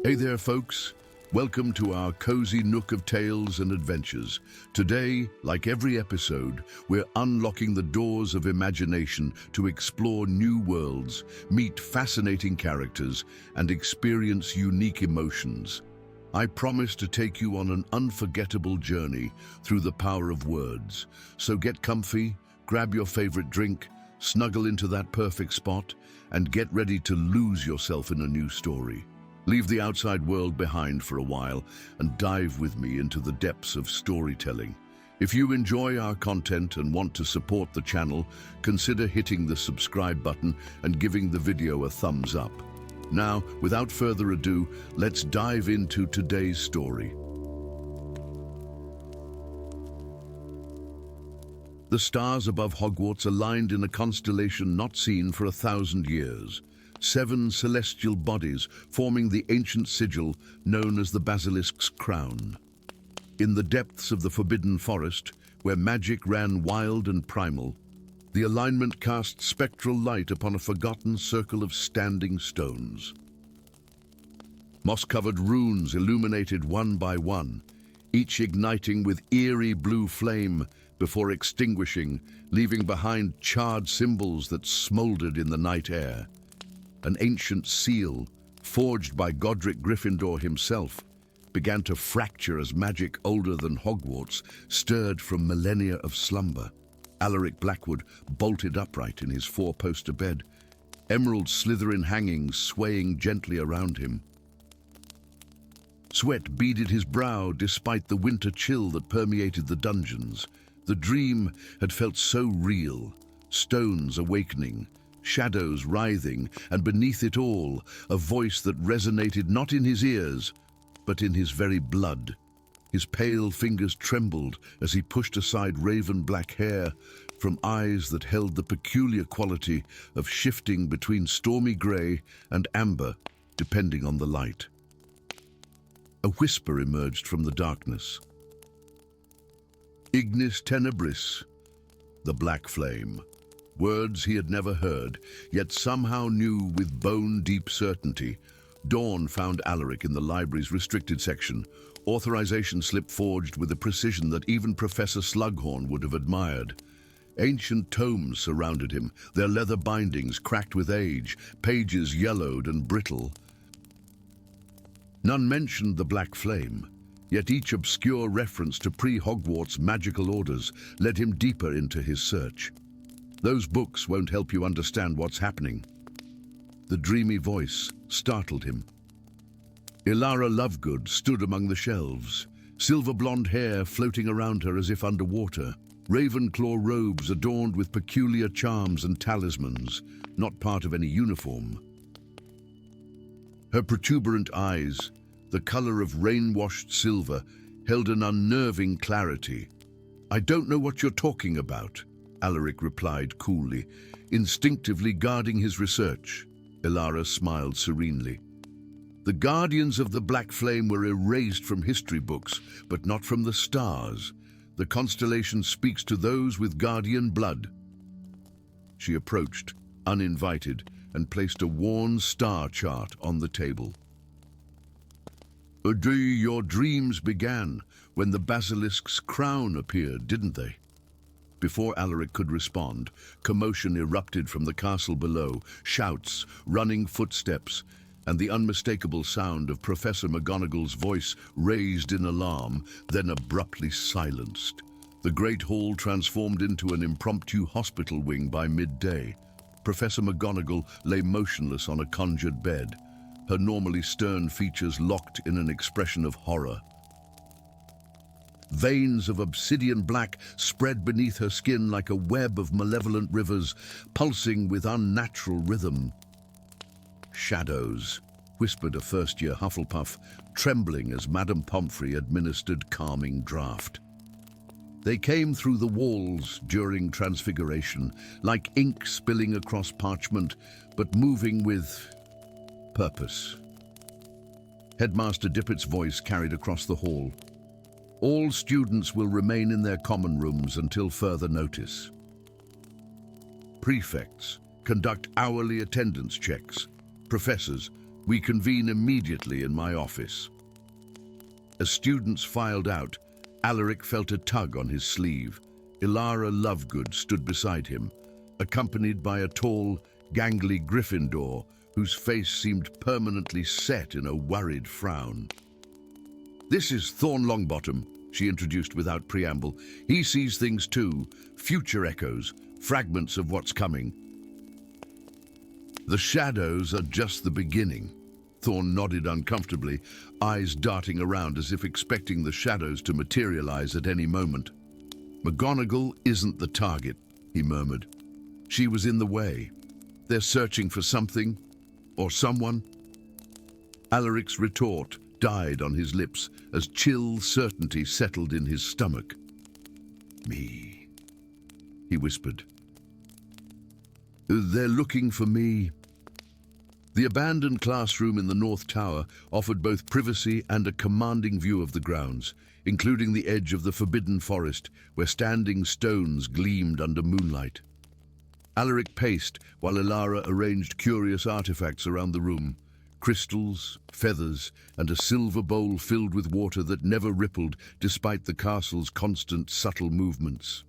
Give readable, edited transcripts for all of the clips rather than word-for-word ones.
Hey there, folks. Welcome to our cozy nook of tales and adventures. Today, like every episode, we're unlocking the doors of imagination to explore new worlds, meet fascinating characters, and experience unique emotions. I promise to take you on an unforgettable journey through the power of words. So get comfy, grab your favorite drink, snuggle into that perfect spot, and get ready to lose yourself in a new story. Leave the outside world behind for a while and dive with me into the depths of storytelling. If you enjoy our content and want to support the channel, consider hitting the subscribe button and giving the video a thumbs up. Now, without further ado, let's dive into today's story. The stars above Hogwarts aligned in a constellation not seen for 1,000 years. 7 celestial bodies forming the ancient sigil known as the Basilisk's Crown. In the depths of the Forbidden Forest, where magic ran wild and primal, the alignment cast spectral light upon a forgotten circle of standing stones. Moss-covered runes illuminated one by one, each igniting with eerie blue flame before extinguishing, leaving behind charred symbols that smoldered in the night air. An ancient seal, forged by Godric Gryffindor himself, began to fracture as magic older than Hogwarts stirred from millennia of slumber. Alaric Blackwood bolted upright in his 4-poster bed, emerald Slytherin hangings swaying gently around him. Sweat beaded his brow despite the winter chill that permeated the dungeons. The dream had felt so real, stones awakening, shadows writhing, and beneath it all, a voice that resonated not in his ears, but in his very blood. His pale fingers trembled as he pushed aside raven-black hair from eyes that held the peculiar quality of shifting between stormy grey and amber, depending on the light. A whisper emerged from the darkness. Ignis tenebris, the black flame. Words he had never heard, yet somehow knew with bone-deep certainty. Dawn found Alaric in the library's restricted section, authorization slip forged with a precision that even Professor Slughorn would have admired. Ancient tomes surrounded him, their leather bindings cracked with age, pages yellowed and brittle. None mentioned the Black Flame, yet each obscure reference to pre-Hogwarts magical orders led him deeper into his search. Those books won't help you understand what's happening. The dreamy voice startled him. Ilara Lovegood stood among the shelves, silver-blonde hair floating around her as if underwater, Ravenclaw robes adorned with peculiar charms and talismans, not part of any uniform. Her protuberant eyes, the color of rain-washed silver, held an unnerving clarity. "I don't know what you're talking about," Alaric replied coolly, instinctively guarding his research. Ilara smiled serenely. "The guardians of the Black Flame were erased from history books, but not from the stars. The constellation speaks to those with guardian blood." She approached, uninvited, and placed a worn star chart on the table. "Your dreams began when the Basilisk's crown appeared, didn't they?" Before Alaric could respond, commotion erupted from the castle below, shouts, running footsteps, and the unmistakable sound of Professor McGonagall's voice raised in alarm, then abruptly silenced. The great hall transformed into an impromptu hospital wing by midday. Professor McGonagall lay motionless on a conjured bed, her normally stern features locked in an expression of horror. Veins of obsidian black spread beneath her skin like a web of malevolent rivers, pulsing with unnatural rhythm. "Shadows," whispered a first-year Hufflepuff, trembling as Madame Pomfrey administered calming draught. They came through the walls during transfiguration, like ink spilling across parchment, but moving with purpose. Headmaster Dippett's voice carried across the hall. "All students will remain in their common rooms until further notice. Prefects conduct hourly attendance checks. Professors We convene immediately in my office." As students filed out, Alaric felt a tug on his sleeve. Ilara Lovegood stood beside him, accompanied by a tall, gangly Gryffindor whose face seemed permanently set in a worried frown. "This is Thorn Longbottom," she introduced without preamble. "He sees things too, future echoes, fragments of what's coming." "The shadows are just the beginning." Thorn nodded uncomfortably, eyes darting around as if expecting the shadows to materialize at any moment. "McGonagall isn't the target," he murmured. "She was in the way. They're searching for something, or someone." Alaric's retort died on his lips as chill certainty settled in his stomach. "Me," he whispered. "They're looking for me." The abandoned classroom in the North Tower offered both privacy and a commanding view of the grounds, including the edge of the Forbidden Forest, where standing stones gleamed under moonlight. Alaric paced while Ilara arranged curious artifacts around the room: crystals, feathers, and a silver bowl filled with water that never rippled despite the castle's constant subtle movements.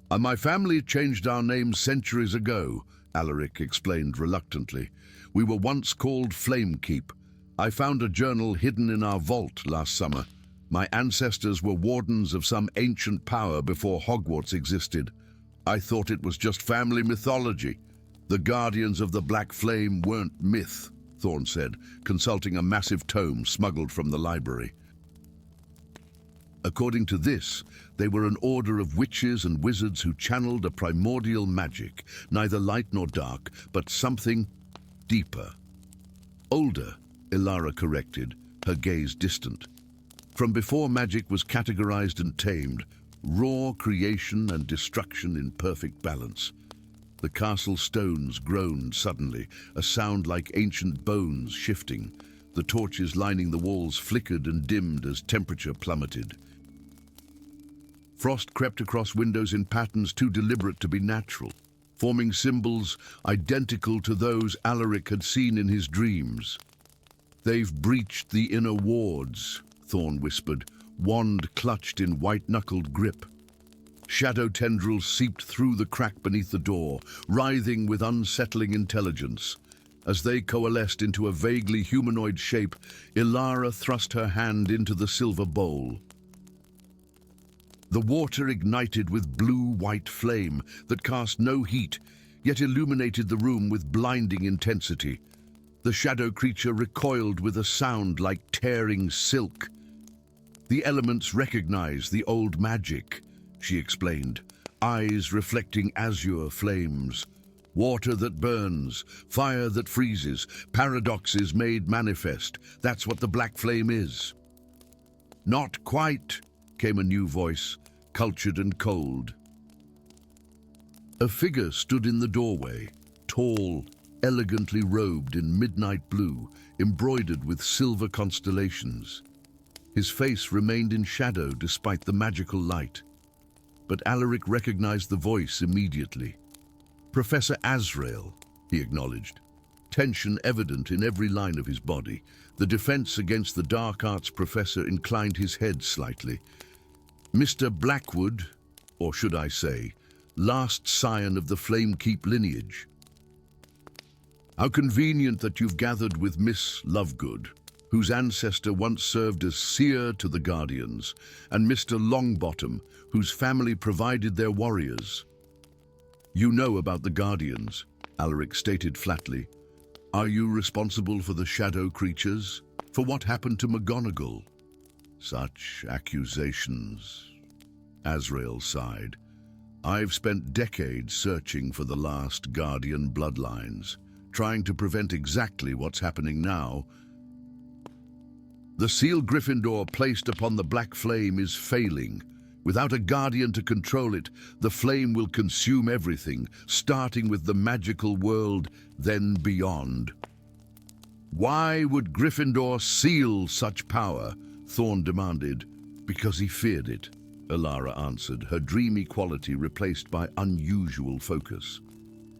"My family changed our name centuries ago," Alaric explained reluctantly. "We were once called Flamekeep. I found a journal hidden in our vault last summer. My ancestors were wardens of some ancient power before Hogwarts existed. I thought it was just family mythology. The Guardians of the Black Flame weren't myth," Thorn said, consulting a massive tome smuggled from the library. "According to this, they were an order of witches and wizards who channeled a primordial magic, neither light nor dark, but something deeper. Older," Ilara corrected, her gaze distant. "From before magic was categorized and tamed, raw creation and destruction in perfect balance." The castle stones groaned suddenly, a sound like ancient bones shifting. The torches lining the walls flickered and dimmed as temperature plummeted. Frost crept across windows in patterns too deliberate to be natural, forming symbols identical to those Alaric had seen in his dreams. "They've breached the inner wards," Thorn whispered, wand clutched in white-knuckled grip. Shadow tendrils seeped through the crack beneath the door, writhing with unsettling intelligence. As they coalesced into a vaguely humanoid shape, Ilara thrust her hand into the silver bowl. The water ignited with blue-white flame that cast no heat, yet illuminated the room with blinding intensity. The shadow creature recoiled with a sound like tearing silk. "The elements recognize the old magic," she explained, eyes reflecting azure flames. "Water that burns, fire that freezes, paradoxes made manifest. That's what the black flame is." "Not quite," came a new voice, cultured and cold. A figure stood in the doorway, tall, elegantly robed in midnight blue, embroidered with silver constellations. His face remained in shadow despite the magical light. But Alaric recognized the voice immediately. "Professor Azrael," he acknowledged, tension evident in every line of his body. The defense against the dark arts professor inclined his head slightly. "Mr. Blackwood, or should I say, last scion of the Flamekeep lineage. How convenient that you've gathered with Miss Lovegood, whose ancestor once served as seer to the Guardians, and Mr. Longbottom, whose family provided their warriors." "You know about the Guardians," Alaric stated flatly. "Are you responsible for the shadow creatures? For what happened to McGonagall?" "Such accusations," Azrael sighed. "I've spent decades searching for the last Guardian bloodlines, trying to prevent exactly what's happening now. The sealed Gryffindor placed upon the black flame is failing. Without a guardian to control it, the flame will consume everything, starting with the magical world, then beyond." "Why would Gryffindor seal such power?" Thorn demanded. "Because he feared it," Ilara answered, her dreamy quality replaced by unusual focus.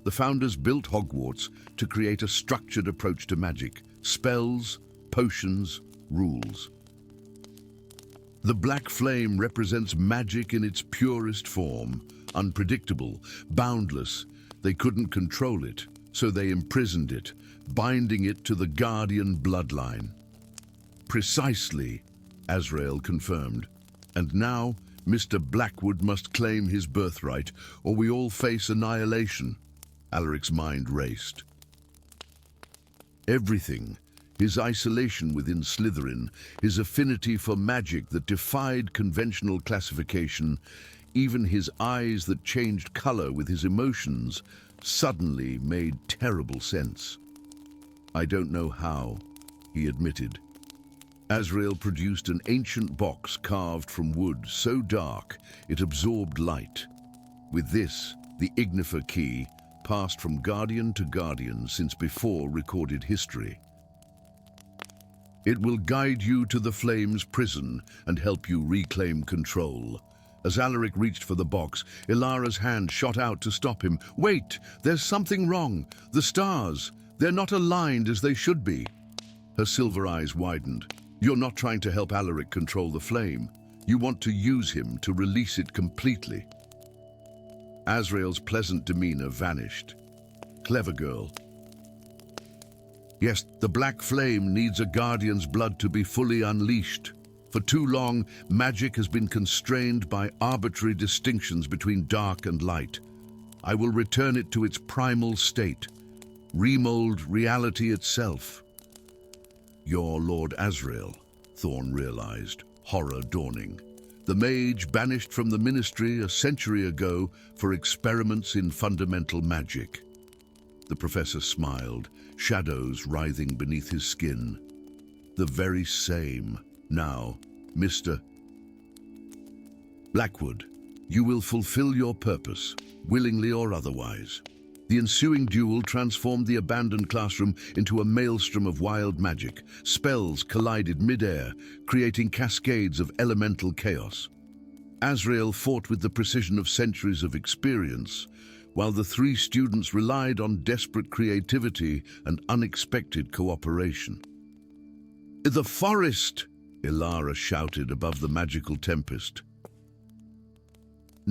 The founders built Hogwarts to create a structured approach to magic: spells, potions, rules. The black flame represents magic in its purest form, unpredictable, boundless. They couldn't control it, so they imprisoned it, binding it to the guardian bloodline. Precisely, Azrael confirmed. And now, Mr. Blackwood must claim his birthright, or we all face annihilation. Alaric's mind raced. Everything, his isolation within Slytherin, his affinity for magic that defied conventional classification, even his eyes that changed color with his emotions, suddenly made terrible sense. I don't know how, he admitted. Azrael produced an ancient box carved from wood so dark it absorbed light. With this, the Ignifer key passed from guardian to guardian since before recorded history. It will guide you to the flame's prison and help you reclaim control. As Alaric reached for the box, Ilara's hand shot out to stop him. Wait, there's something wrong. The stars, they're not aligned as they should be. Her silver eyes widened. You're not trying to help Alaric control the flame. You want to use him to release it completely. Azrael's pleasant demeanor vanished. Clever girl. Yes, the black flame needs a guardian's blood to be fully unleashed. For too long, magic has been constrained by arbitrary distinctions between dark and light. I will return it to its primal state, remold reality itself. You're Lord Azrael, Thorn realized, horror dawning. The mage banished from the ministry a century ago for experiments in fundamental magic. The professor smiled, shadows writhing beneath his skin. The very same. Now, Mr. Blackwood, you will fulfill your purpose, willingly or otherwise. The ensuing duel transformed the abandoned classroom into a maelstrom of wild magic. Spells collided mid-air, creating cascades of elemental chaos. Azrael fought with the precision of centuries of experience, while the three students relied on desperate creativity and unexpected cooperation. The forest! Ilara shouted above the magical tempest.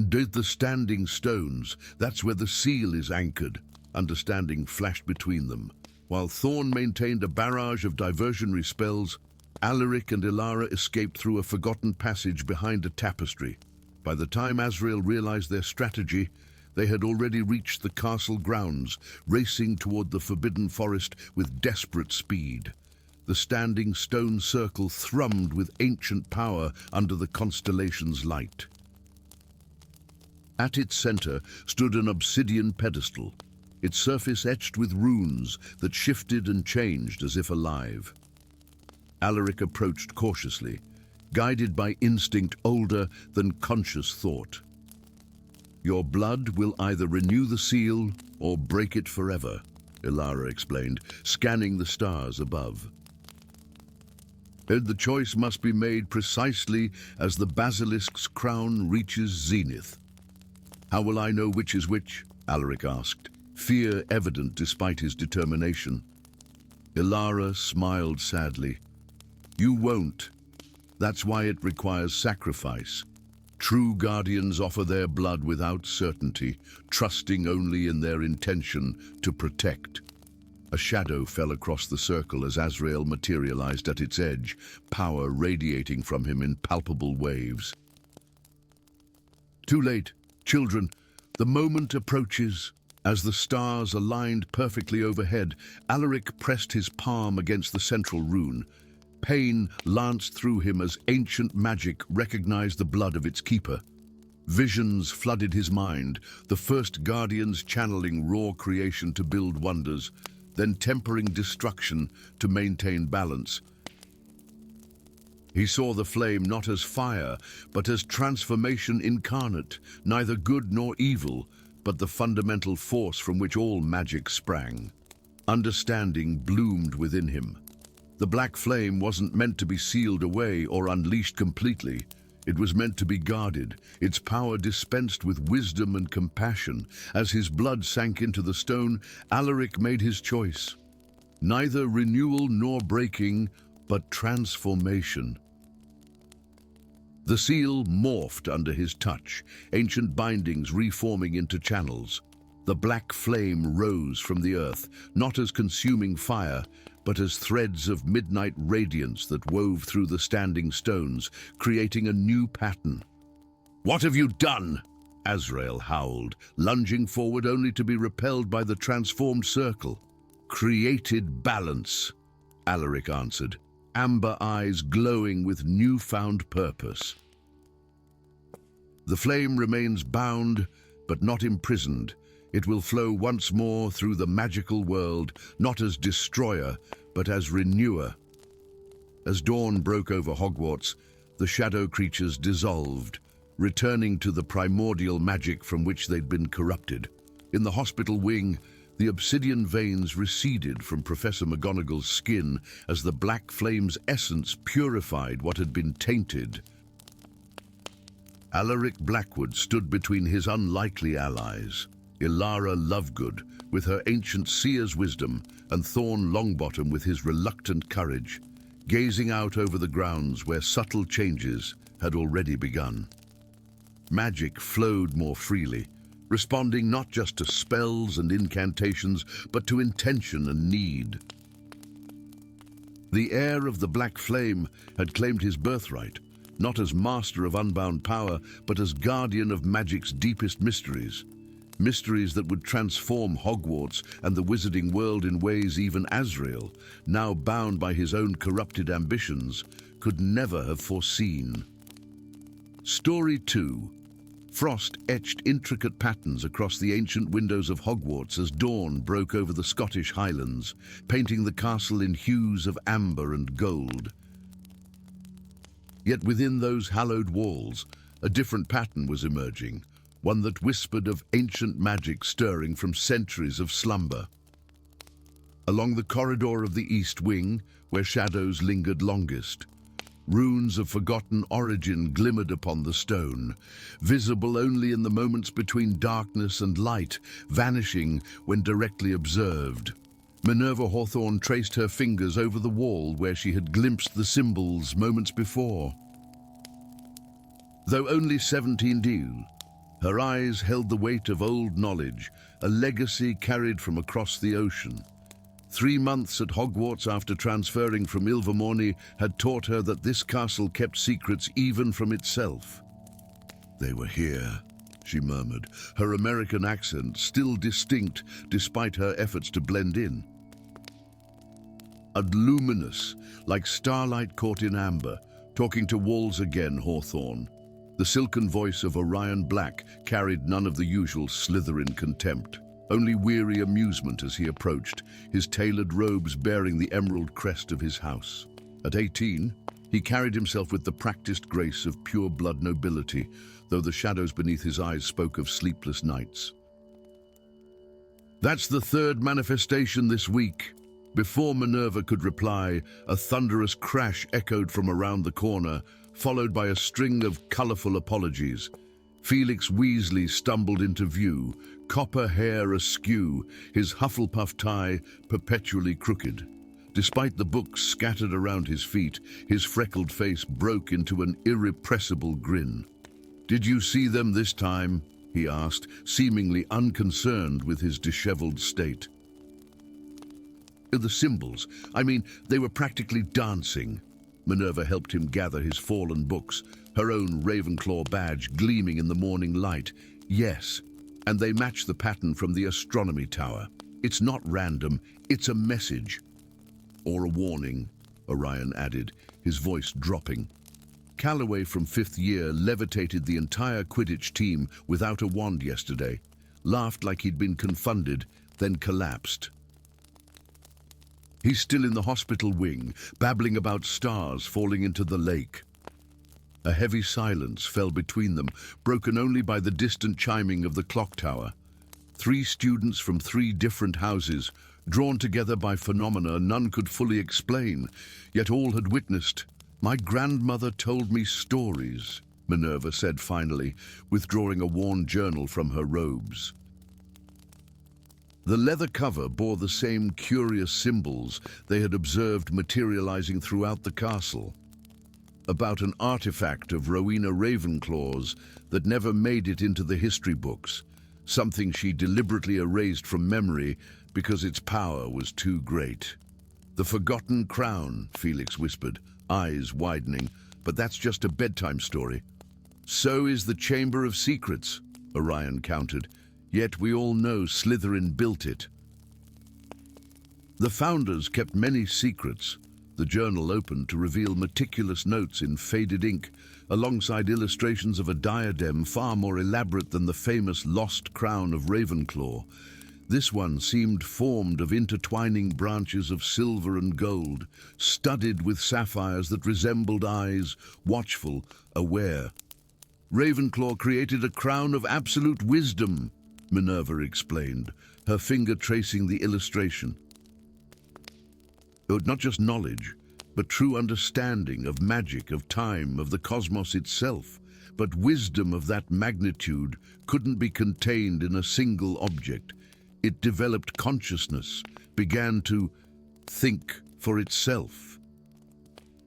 Did the standing stones, that's where the seal is anchored. Understanding flashed between them. While Thorn maintained a barrage of diversionary spells, Alaric and Ilara escaped through a forgotten passage behind a tapestry. By the time Azrael realized their strategy, they had already reached the castle grounds, racing toward the forbidden forest with desperate speed. The standing stone circle thrummed with ancient power under the constellation's light. At its center stood an obsidian pedestal, its surface etched with runes that shifted and changed as if alive. Alaric approached cautiously, guided by instinct older than conscious thought. Your blood will either renew the seal or break it forever, Ilara explained, scanning the stars above. And the choice must be made precisely as the basilisk's crown reaches zenith. How will I know which is which? Alaric asked, fear evident despite his determination. Ilara smiled sadly. You won't. That's why it requires sacrifice. True guardians offer their blood without certainty, trusting only in their intention to protect. A shadow fell across the circle as Azrael materialized at its edge, power radiating from him in palpable waves. Too late, children. The moment approaches. As the stars aligned perfectly overhead, Alaric pressed his palm against the central rune. Pain lanced through him as ancient magic recognized the blood of its keeper. Visions flooded his mind, the first guardians channeling raw creation to build wonders, then tempering destruction to maintain balance. He saw the flame not as fire, but as transformation incarnate, neither good nor evil, but the fundamental force from which all magic sprang. Understanding bloomed within him. The black flame wasn't meant to be sealed away or unleashed completely. It was meant to be guarded, its power dispensed with wisdom and compassion. As his blood sank into the stone, Alaric made his choice. Neither renewal nor breaking, but transformation. The seal morphed under his touch, ancient bindings reforming into channels. The black flame rose from the earth, not as consuming fire, but as threads of midnight radiance that wove through the standing stones, creating a new pattern. "What have you done?" Azrael howled, lunging forward only to be repelled by the transformed circle. "Created balance," Alaric answered, amber eyes glowing with newfound purpose. "The flame remains bound, but not imprisoned. It will flow once more through the magical world, not as destroyer, but as renewer." As dawn broke over Hogwarts, the shadow creatures dissolved, returning to the primordial magic from which they'd been corrupted. In the hospital wing, the obsidian veins receded from Professor McGonagall's skin as the black flame's essence purified what had been tainted. Alaric Blackwood stood between his unlikely allies. Ilara Lovegood, with her ancient seer's wisdom, and Thorn Longbottom with his reluctant courage, gazing out over the grounds where subtle changes had already begun. Magic flowed more freely, responding not just to spells and incantations, but to intention and need. The heir of the Black Flame had claimed his birthright, not as master of unbound power, but as guardian of magic's deepest mysteries. Mysteries that would transform Hogwarts and the wizarding world in ways even Azrael, now bound by his own corrupted ambitions, could never have foreseen. Story 2. Frost etched intricate patterns across the ancient windows of Hogwarts as dawn broke over the Scottish Highlands, painting the castle in hues of amber and gold. Yet within those hallowed walls, a different pattern was emerging, one that whispered of ancient magic stirring from centuries of slumber. Along the corridor of the East Wing, where shadows lingered longest, runes of forgotten origin glimmered upon the stone, visible only in the moments between darkness and light, vanishing when directly observed. Minerva Hawthorne traced her fingers over the wall where she had glimpsed the symbols moments before. Though only 17, her eyes held the weight of old knowledge, a legacy carried from across the ocean. 3 months at Hogwarts after transferring from Ilvermorny had taught her that this castle kept secrets even from itself. "They were here," she murmured, her American accent still distinct despite her efforts to blend in. "And luminous, like starlight caught in amber, talking to walls again, Hawthorne." The silken voice of Orion Black carried none of the usual Slytherin contempt, only weary amusement as he approached, his tailored robes bearing the emerald crest of his house. At 18, he carried himself with the practiced grace of pure-blood nobility, though the shadows beneath his eyes spoke of sleepless nights. "That's the third manifestation this week." Before Minerva could reply, a thunderous crash echoed from around the corner, followed by a string of colourful apologies. Felix Weasley stumbled into view, copper hair askew, his Hufflepuff tie perpetually crooked. Despite the books scattered around his feet, his freckled face broke into an irrepressible grin. "Did you see them this time?" he asked, seemingly unconcerned with his disheveled state. "The symbols, they were practically dancing." Minerva helped him gather his fallen books, her own Ravenclaw badge gleaming in the morning light. "Yes, and they match the pattern from the astronomy tower. It's not random, it's a message." "Or a warning," Orion added, his voice dropping. "Calloway from 5th year levitated the entire Quidditch team without a wand yesterday, laughed like he'd been confounded, then collapsed. He's still in the hospital wing, babbling about stars falling into the lake." A heavy silence fell between them, broken only by the distant chiming of the clock tower. 3 students from 3 different houses, drawn together by phenomena none could fully explain, yet all had witnessed. "My grandmother told me stories," Minerva said finally, withdrawing a worn journal from her robes. The leather cover bore the same curious symbols they had observed materializing throughout the castle, about an artifact of Rowena Ravenclaw's that never made it into the history books, something she deliberately erased from memory because its power was too great. "The Forgotten Crown," Felix whispered, eyes widening, "but that's just a bedtime story." "So is the Chamber of Secrets," Orion countered, "yet we all know Slytherin built it." The founders kept many secrets. The journal opened to reveal meticulous notes in faded ink, alongside illustrations of a diadem far more elaborate than the famous lost crown of Ravenclaw. This one seemed formed of intertwining branches of silver and gold, studded with sapphires that resembled eyes, watchful, aware. "Ravenclaw created a crown of absolute wisdom," Minerva explained, her finger tracing the illustration. Not just knowledge, but true understanding of magic, of time, of the cosmos itself. But wisdom of that magnitude couldn't be contained in a single object. It developed consciousness, began to think for itself.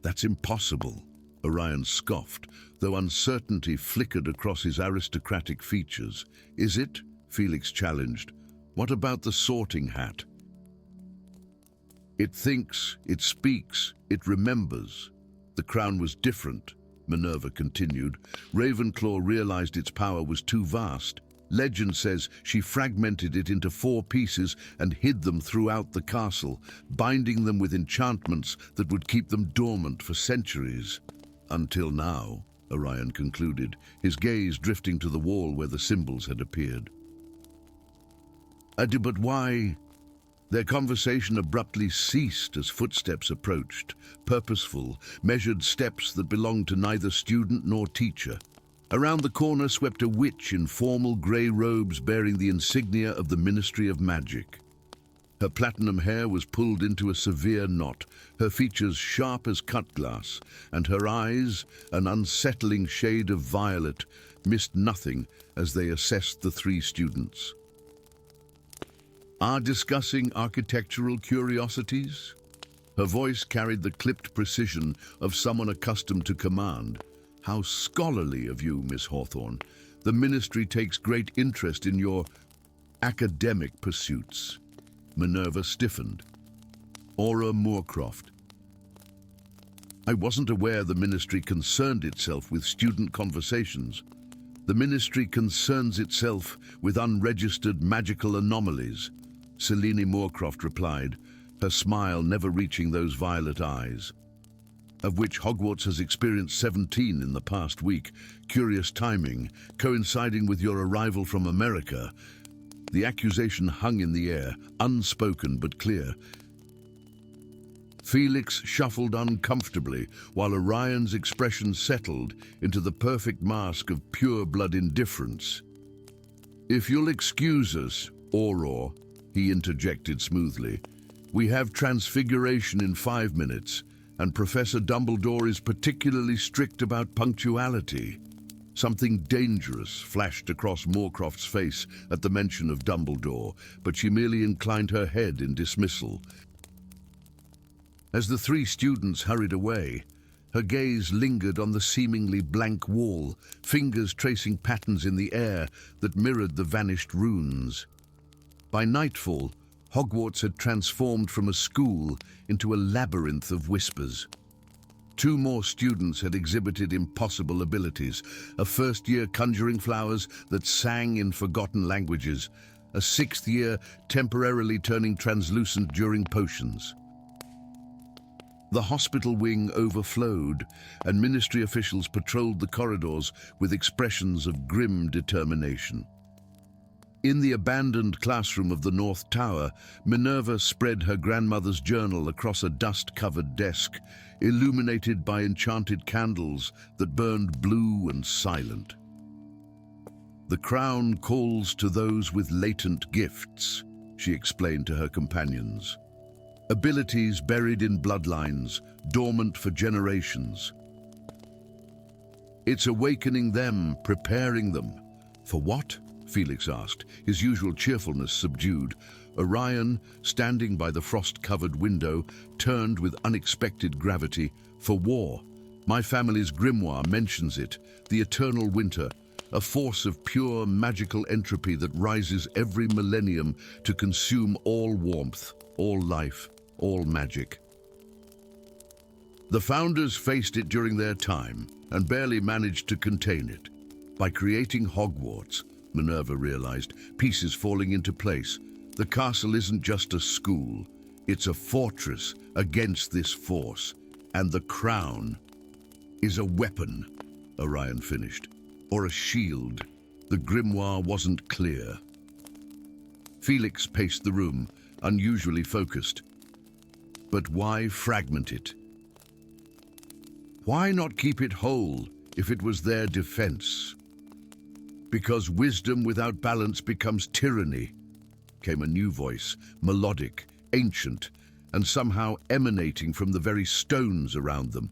"That's impossible," Orion scoffed, though uncertainty flickered across his aristocratic features. "Is it?" Felix challenged. "What about the Sorting Hat?" "It thinks, it speaks, it remembers. The crown was different," Minerva continued. "Ravenclaw realized its power was too vast. Legend says she fragmented it into 4 pieces and hid them throughout the castle, binding them with enchantments that would keep them dormant for centuries. Until now," Orion concluded, his gaze drifting to the wall where the symbols had appeared. But why?" Their conversation abruptly ceased as footsteps approached, purposeful, measured steps that belonged to neither student nor teacher. Around the corner swept a witch in formal grey robes bearing the insignia of the Ministry of Magic. Her platinum hair was pulled into a severe knot, her features sharp as cut glass, and her eyes, an unsettling shade of violet, missed nothing as they assessed the 3 students. "Are discussing architectural curiosities?" Her voice carried the clipped precision of someone accustomed to command. "How scholarly of you, Miss Hawthorne. The Ministry takes great interest in your academic pursuits." Minerva stiffened. "Aura Moorcroft." "I wasn't aware the Ministry concerned itself with student conversations." "The Ministry concerns itself with unregistered magical anomalies," Selene Moorcroft replied, her smile never reaching those violet eyes. "Of which Hogwarts has experienced 17 in the past week. Curious timing, coinciding with your arrival from America." The accusation hung in the air, unspoken but clear. Felix shuffled uncomfortably, while Orion's expression settled into the perfect mask of pure-blood indifference. "If you'll excuse us, Auror," he interjected smoothly, "we have transfiguration in 5 minutes, and Professor Dumbledore is particularly strict about punctuality." Something dangerous flashed across Moorcroft's face at the mention of Dumbledore, but she merely inclined her head in dismissal. As the 3 students hurried away, her gaze lingered on the seemingly blank wall, fingers tracing patterns in the air that mirrored the vanished runes. By nightfall, Hogwarts had transformed from a school into a labyrinth of whispers. 2 more students had exhibited impossible abilities, a 1st year conjuring flowers that sang in forgotten languages, a 6th year temporarily turning translucent during potions. The hospital wing overflowed, and Ministry officials patrolled the corridors with expressions of grim determination. In the abandoned classroom of the North Tower, Minerva spread her grandmother's journal across a dust-covered desk, illuminated by enchanted candles that burned blue and silent. "The crown calls to those with latent gifts," she explained to her companions. "Abilities buried in bloodlines, dormant for generations." It's awakening them, preparing them. For what? Felix asked, his usual cheerfulness subdued. Orion, standing by the frost-covered window, turned with unexpected gravity. For war. My family's grimoire mentions it, the eternal winter, a force of pure magical entropy that rises every millennium to consume all warmth, all life, all magic. The founders faced it during their time and barely managed to contain it. By creating Hogwarts, Minerva realized, pieces falling into place. The castle isn't just a school, it's a fortress against this force. And the crown is a weapon, Orion finished, or a shield. The grimoire wasn't clear. Felix paced the room, unusually focused. But why fragment it? Why not keep it whole if it was their defense? Because wisdom without balance becomes tyranny, came a new voice, melodic, ancient, and somehow emanating from the very stones around them.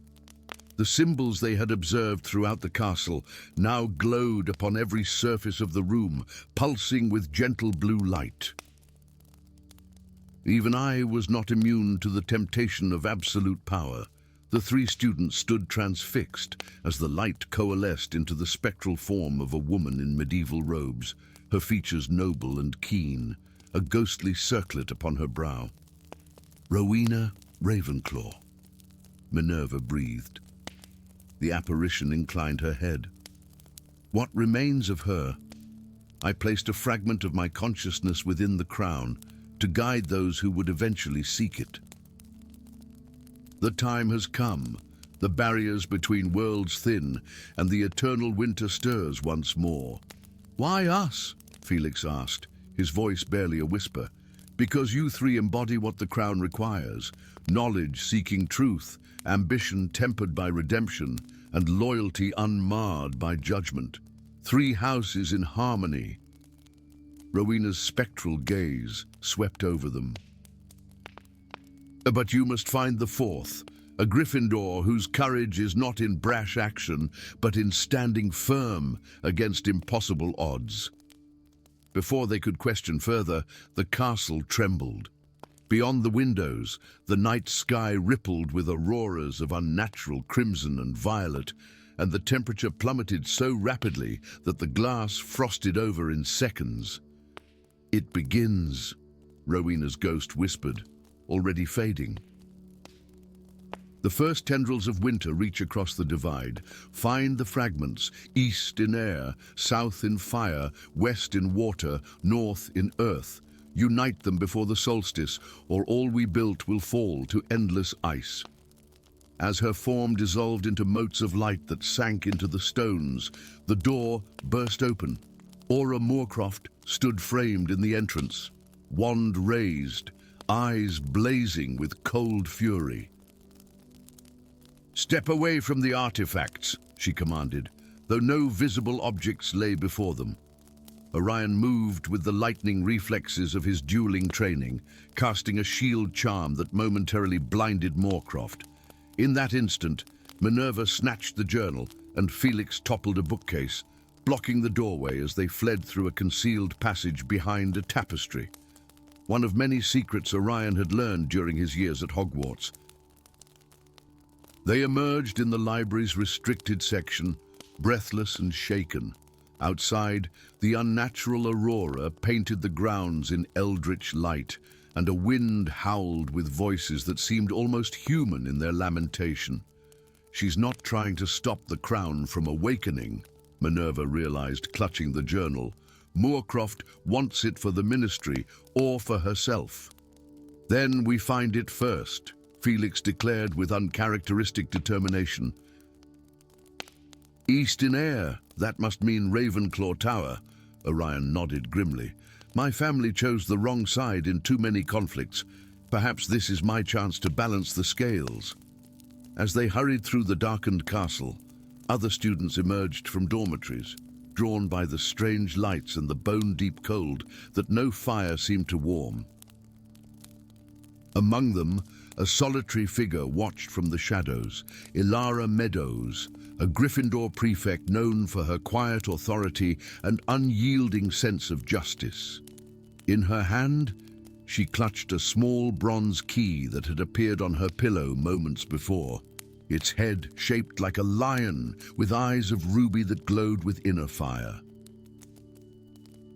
The symbols they had observed throughout the castle now glowed upon every surface of the room, pulsing with gentle blue light. Even I was not immune to the temptation of absolute power. The three students stood transfixed as the light coalesced into the spectral form of a woman in medieval robes, her features noble and keen, a ghostly circlet upon her brow. Rowena Ravenclaw, Minerva breathed. The apparition inclined her head. What remains of her? I placed a fragment of my consciousness within the crown to guide those who would eventually seek it. The time has come. The barriers between worlds thin, and the eternal winter stirs once more. Why us? Felix asked, his voice barely a whisper. Because you three embody what the crown requires. Knowledge seeking truth, ambition tempered by redemption, and loyalty unmarred by judgment. Three houses in harmony. Rowena's spectral gaze swept over them. But you must find the fourth, a Gryffindor whose courage is not in brash action, but in standing firm against impossible odds. Before they could question further, the castle trembled. Beyond the windows, the night sky rippled with auroras of unnatural crimson and violet, and the temperature plummeted so rapidly that the glass frosted over in seconds. It begins, Rowena's ghost whispered, already fading. The first tendrils of winter reach across the divide. Find the fragments, east in air, south in fire, west in water, north in earth. Unite them before the solstice, or all we built will fall to endless ice. As her form dissolved into motes of light that sank into the stones, the door burst open. Aura Moorcroft stood framed in the entrance, wand raised, eyes blazing with cold fury. "Step away from the artifacts," she commanded, though no visible objects lay before them. Orion moved with the lightning reflexes of his dueling training, casting a shield charm that momentarily blinded Moorcroft. In that instant, Minerva snatched the journal, and Felix toppled a bookcase, blocking the doorway as they fled through a concealed passage behind a tapestry. One of many secrets Orion had learned during his years at Hogwarts. They emerged in the library's restricted section, breathless and shaken. Outside, the unnatural aurora painted the grounds in eldritch light, and a wind howled with voices that seemed almost human in their lamentation. "She's not trying to stop the crown from awakening," Minerva realized, clutching the journal. "Moorcroft wants it for the ministry or for herself." "Then we find it first," Felix declared with uncharacteristic determination. "East in air, that must mean Ravenclaw Tower," Orion nodded grimly. "My family chose the wrong side in too many conflicts. Perhaps this is my chance to balance the scales." As they hurried through the darkened castle, other students emerged from dormitories, drawn by the strange lights and the bone-deep cold that no fire seemed to warm. Among them, a solitary figure watched from the shadows, Ilara Meadows, a Gryffindor prefect known for her quiet authority and unyielding sense of justice. In her hand, she clutched a small bronze key that had appeared on her pillow moments before, its head shaped like a lion with eyes of ruby that glowed with inner fire.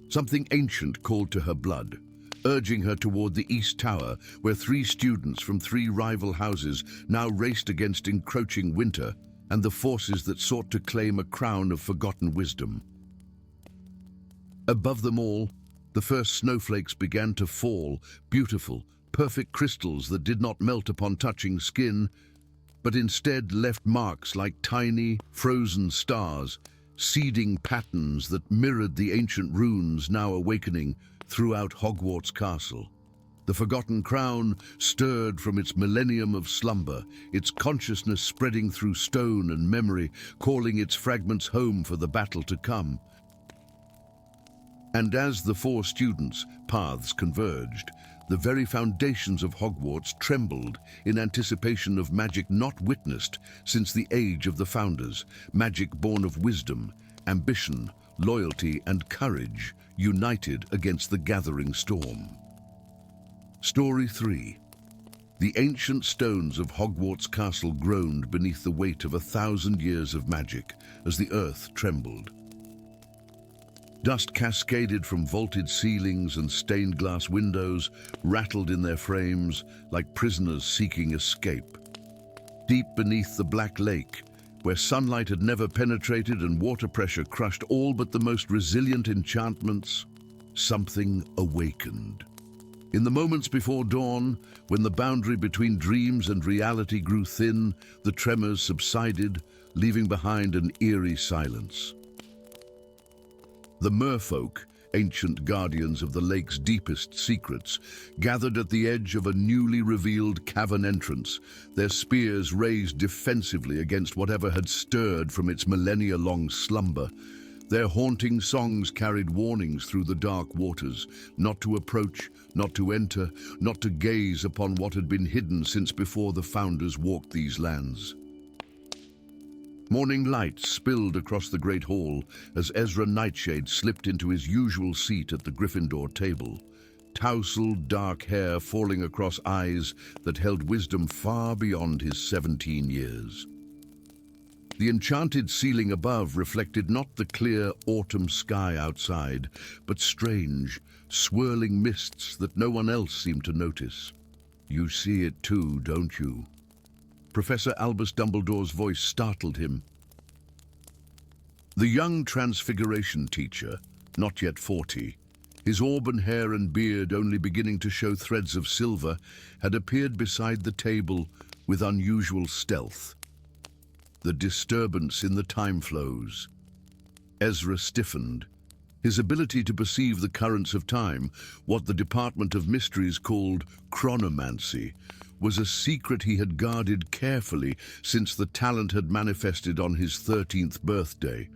Something ancient called to her blood, urging her toward the East Tower, where 3 students from 3 rival houses now raced against encroaching winter and the forces that sought to claim a crown of forgotten wisdom. Above them all, the first snowflakes began to fall, beautiful, perfect crystals that did not melt upon touching skin, but instead left marks like tiny, frozen stars, seeding patterns that mirrored the ancient runes now awakening throughout Hogwarts Castle. The forgotten crown stirred from its millennium of slumber, its consciousness spreading through stone and memory, calling its fragments home for the battle to come. And as the 4 students' paths converged, the very foundations of Hogwarts trembled in anticipation of magic not witnessed since the age of the founders, magic born of wisdom, ambition, loyalty, and courage, united against the gathering storm. Story 3. The ancient stones of Hogwarts Castle groaned beneath the weight of 1,000 years of magic as the earth trembled. Dust cascaded from vaulted ceilings and stained glass windows, rattled in their frames like prisoners seeking escape. Deep beneath the Black Lake, where sunlight had never penetrated and water pressure crushed all but the most resilient enchantments, something awakened. In the moments before dawn, when the boundary between dreams and reality grew thin, the tremors subsided, leaving behind an eerie silence. The merfolk, ancient guardians of the lake's deepest secrets, gathered at the edge of a newly revealed cavern entrance, their spears raised defensively against whatever had stirred from its millennia-long slumber. Their haunting songs carried warnings through the dark waters, not to approach, not to enter, not to gaze upon what had been hidden since before the founders walked these lands. Morning light spilled across the great hall as Ezra Nightshade slipped into his usual seat at the Gryffindor table, tousled dark hair falling across eyes that held wisdom far beyond his 17 years. The enchanted ceiling above reflected not the clear autumn sky outside, but strange, swirling mists that no one else seemed to notice. "You see it too, don't you?" Professor Albus Dumbledore's voice startled him. The young transfiguration teacher, not yet 40, his auburn hair and beard only beginning to show threads of silver, had appeared beside the table with unusual stealth. The disturbance in the time flows. Ezra stiffened. His ability to perceive the currents of time, what the Department of Mysteries called chronomancy, was a secret he had guarded carefully since the talent had manifested on his 13th birthday.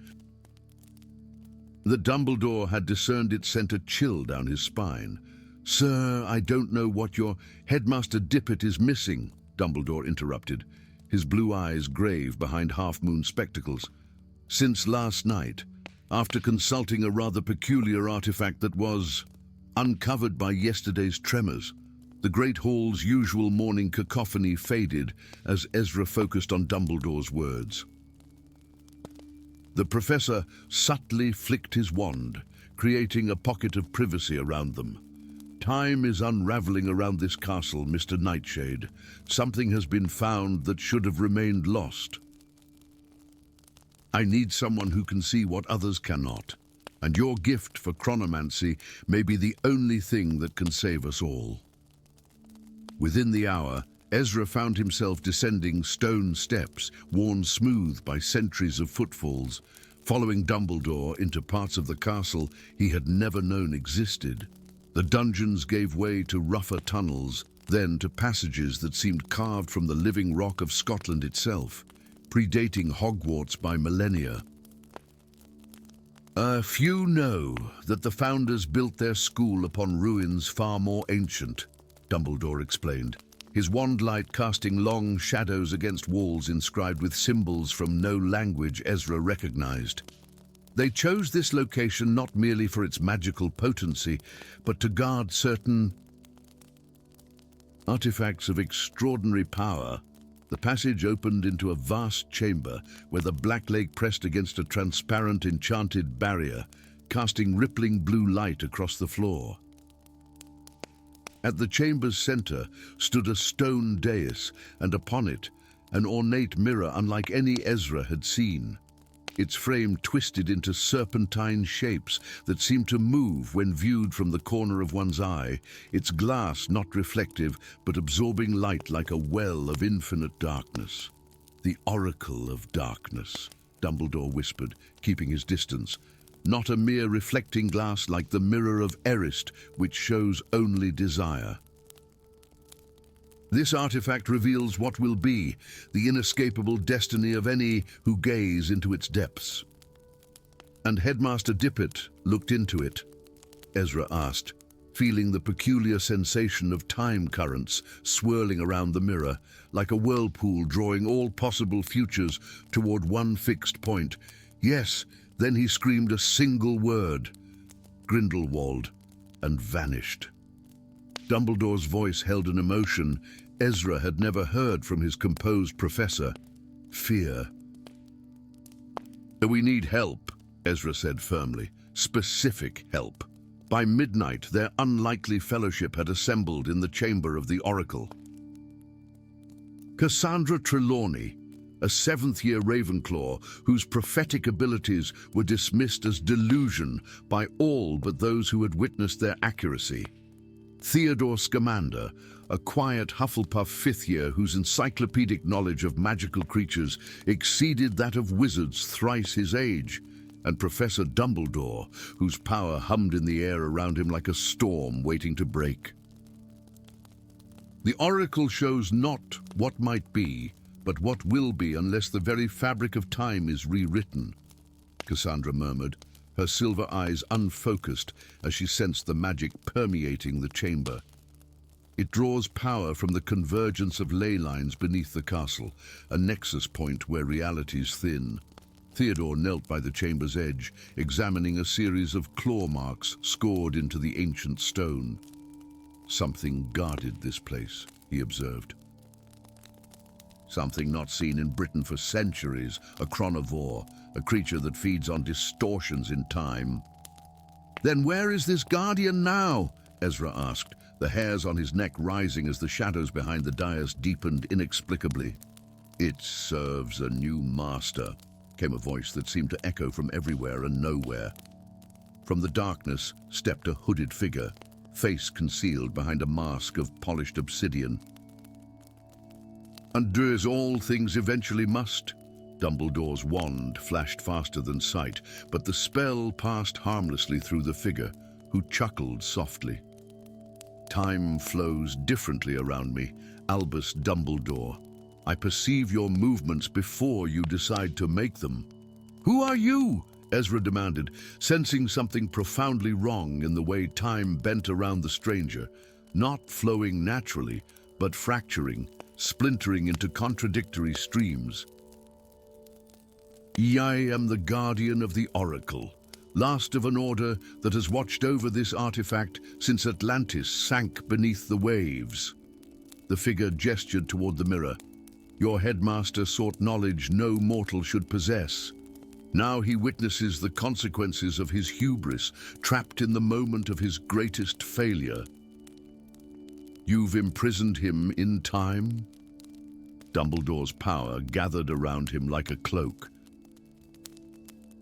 That Dumbledore had discerned it sent a chill down his spine. "Sir, I don't know what your Headmaster Dippet is missing," Dumbledore interrupted, his blue eyes grave behind half-moon spectacles. "Since last night, after consulting a rather peculiar artifact that was uncovered by yesterday's tremors, the Great Hall's usual morning cacophony faded as Ezra focused on Dumbledore's words. The professor subtly flicked his wand, creating a pocket of privacy around them. "Time is unraveling around this castle, Mr. Nightshade. Something has been found that should have remained lost. I need someone who can see what others cannot, and your gift for chronomancy may be the only thing that can save us all." Within the hour, Ezra found himself descending stone steps, worn smooth by centuries of footfalls, following Dumbledore into parts of the castle he had never known existed. The dungeons gave way to rougher tunnels, then to passages that seemed carved from the living rock of Scotland itself, predating Hogwarts by millennia. Few know that the founders built their school upon ruins far more ancient," Dumbledore explained. his wand light casting long shadows against walls inscribed with symbols from no language Ezra recognized. They chose this location not merely for its magical potency, but to guard certain artifacts of extraordinary power. The passage opened into a vast chamber where the black lake pressed against a transparent enchanted barrier, casting rippling blue light across the floor. At the chamber's center stood a stone dais, and upon it, an ornate mirror unlike any Ezra had seen. Its frame twisted into serpentine shapes that seemed to move when viewed from the corner of one's eye, its glass not reflective but absorbing light like a well of infinite darkness. "The Oracle of Darkness," Dumbledore whispered, keeping his distance. "Not a mere reflecting glass like the mirror of Erist, which shows only desire. This artifact reveals what will be, the inescapable destiny of any who gaze into its depths." "And Headmaster Dippet looked into it?" Ezra asked, feeling the peculiar sensation of time currents swirling around the mirror, like a whirlpool drawing all possible futures toward one fixed point. "Yes." Then he screamed a single word, "Grindelwald," and vanished. Dumbledore's voice held an emotion Ezra had never heard from his composed professor: fear. "We need help," Ezra said firmly, "specific help." By midnight, their unlikely fellowship had assembled in the chamber of the Oracle. Cassandra Trelawney, a seventh-year Ravenclaw whose prophetic abilities were dismissed as delusion by all but those who had witnessed their accuracy. Theodore Scamander, a quiet Hufflepuff fifth-year whose encyclopedic knowledge of magical creatures exceeded that of wizards thrice his age, and Professor Dumbledore, whose power hummed in the air around him like a storm waiting to break. The Oracle shows not what might be, but what will be unless the very fabric of time is rewritten, Cassandra murmured, her silver eyes unfocused as she sensed the magic permeating the chamber. "It draws power from the convergence of ley lines beneath the castle, a nexus point where realities thin." Theodore knelt by the chamber's edge, examining a series of claw marks scored into the ancient stone. "Something guarded this place," he observed. "Something not seen in Britain for centuries, a chronivore, a creature that feeds on distortions in time." "Then where is this guardian now?" Ezra asked, the hairs on his neck rising as the shadows behind the dais deepened inexplicably. "It serves a new master," came a voice that seemed to echo from everywhere and nowhere. From the darkness stepped a hooded figure, face concealed behind a mask of polished obsidian. "And do as all things eventually must." Dumbledore's wand flashed faster than sight, but the spell passed harmlessly through the figure, who chuckled softly. "Time flows differently around me, Albus Dumbledore. I perceive your movements before you decide to make them." "Who are you?" Ezra demanded, sensing something profoundly wrong in the way time bent around the stranger, not flowing naturally, but fracturing, splintering into contradictory streams. "I am the guardian of the Oracle, last of an order that has watched over this artifact since Atlantis sank beneath the waves." The figure gestured toward the mirror. "Your headmaster sought knowledge no mortal should possess. Now he witnesses the consequences of his hubris, trapped in the moment of his greatest failure. You've imprisoned him in time?" Dumbledore's power gathered around him like a cloak.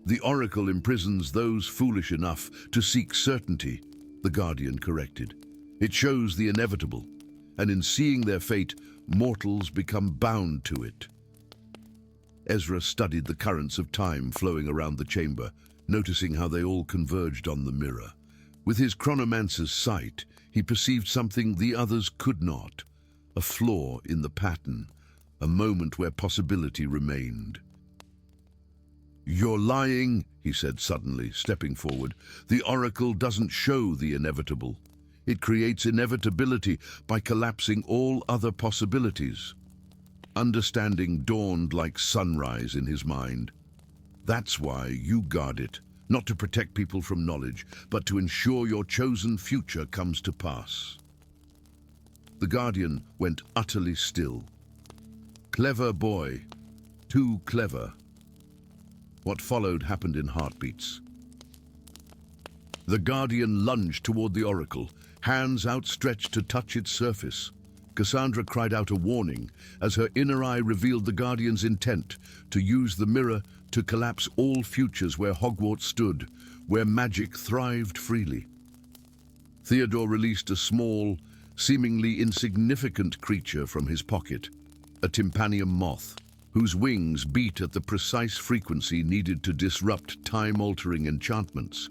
"The Oracle imprisons those foolish enough to seek certainty," the Guardian corrected. "It shows the inevitable, and in seeing their fate, mortals become bound to it." Ezra studied the currents of time flowing around the chamber, noticing how they all converged on the mirror. With his chronomancer's sight, he perceived something the others could not, a flaw in the pattern, a moment where possibility remained. "You're lying," he said suddenly, stepping forward. "The Oracle doesn't show the inevitable. It creates inevitability by collapsing all other possibilities. Understanding dawned like sunrise in his mind. That's why you guard it, not to protect people from knowledge, but to ensure your chosen future comes to pass. The Guardian went utterly still. Clever boy, too clever. What followed happened in heartbeats. The Guardian lunged toward the oracle, hands outstretched to touch its surface. Cassandra cried out a warning as her inner eye revealed the Guardian's intent to use the mirror to collapse all futures where Hogwarts stood, where magic thrived freely. Theodore released a small, seemingly insignificant creature from his pocket, a tympanium moth, whose wings beat at the precise frequency needed to disrupt time-altering enchantments.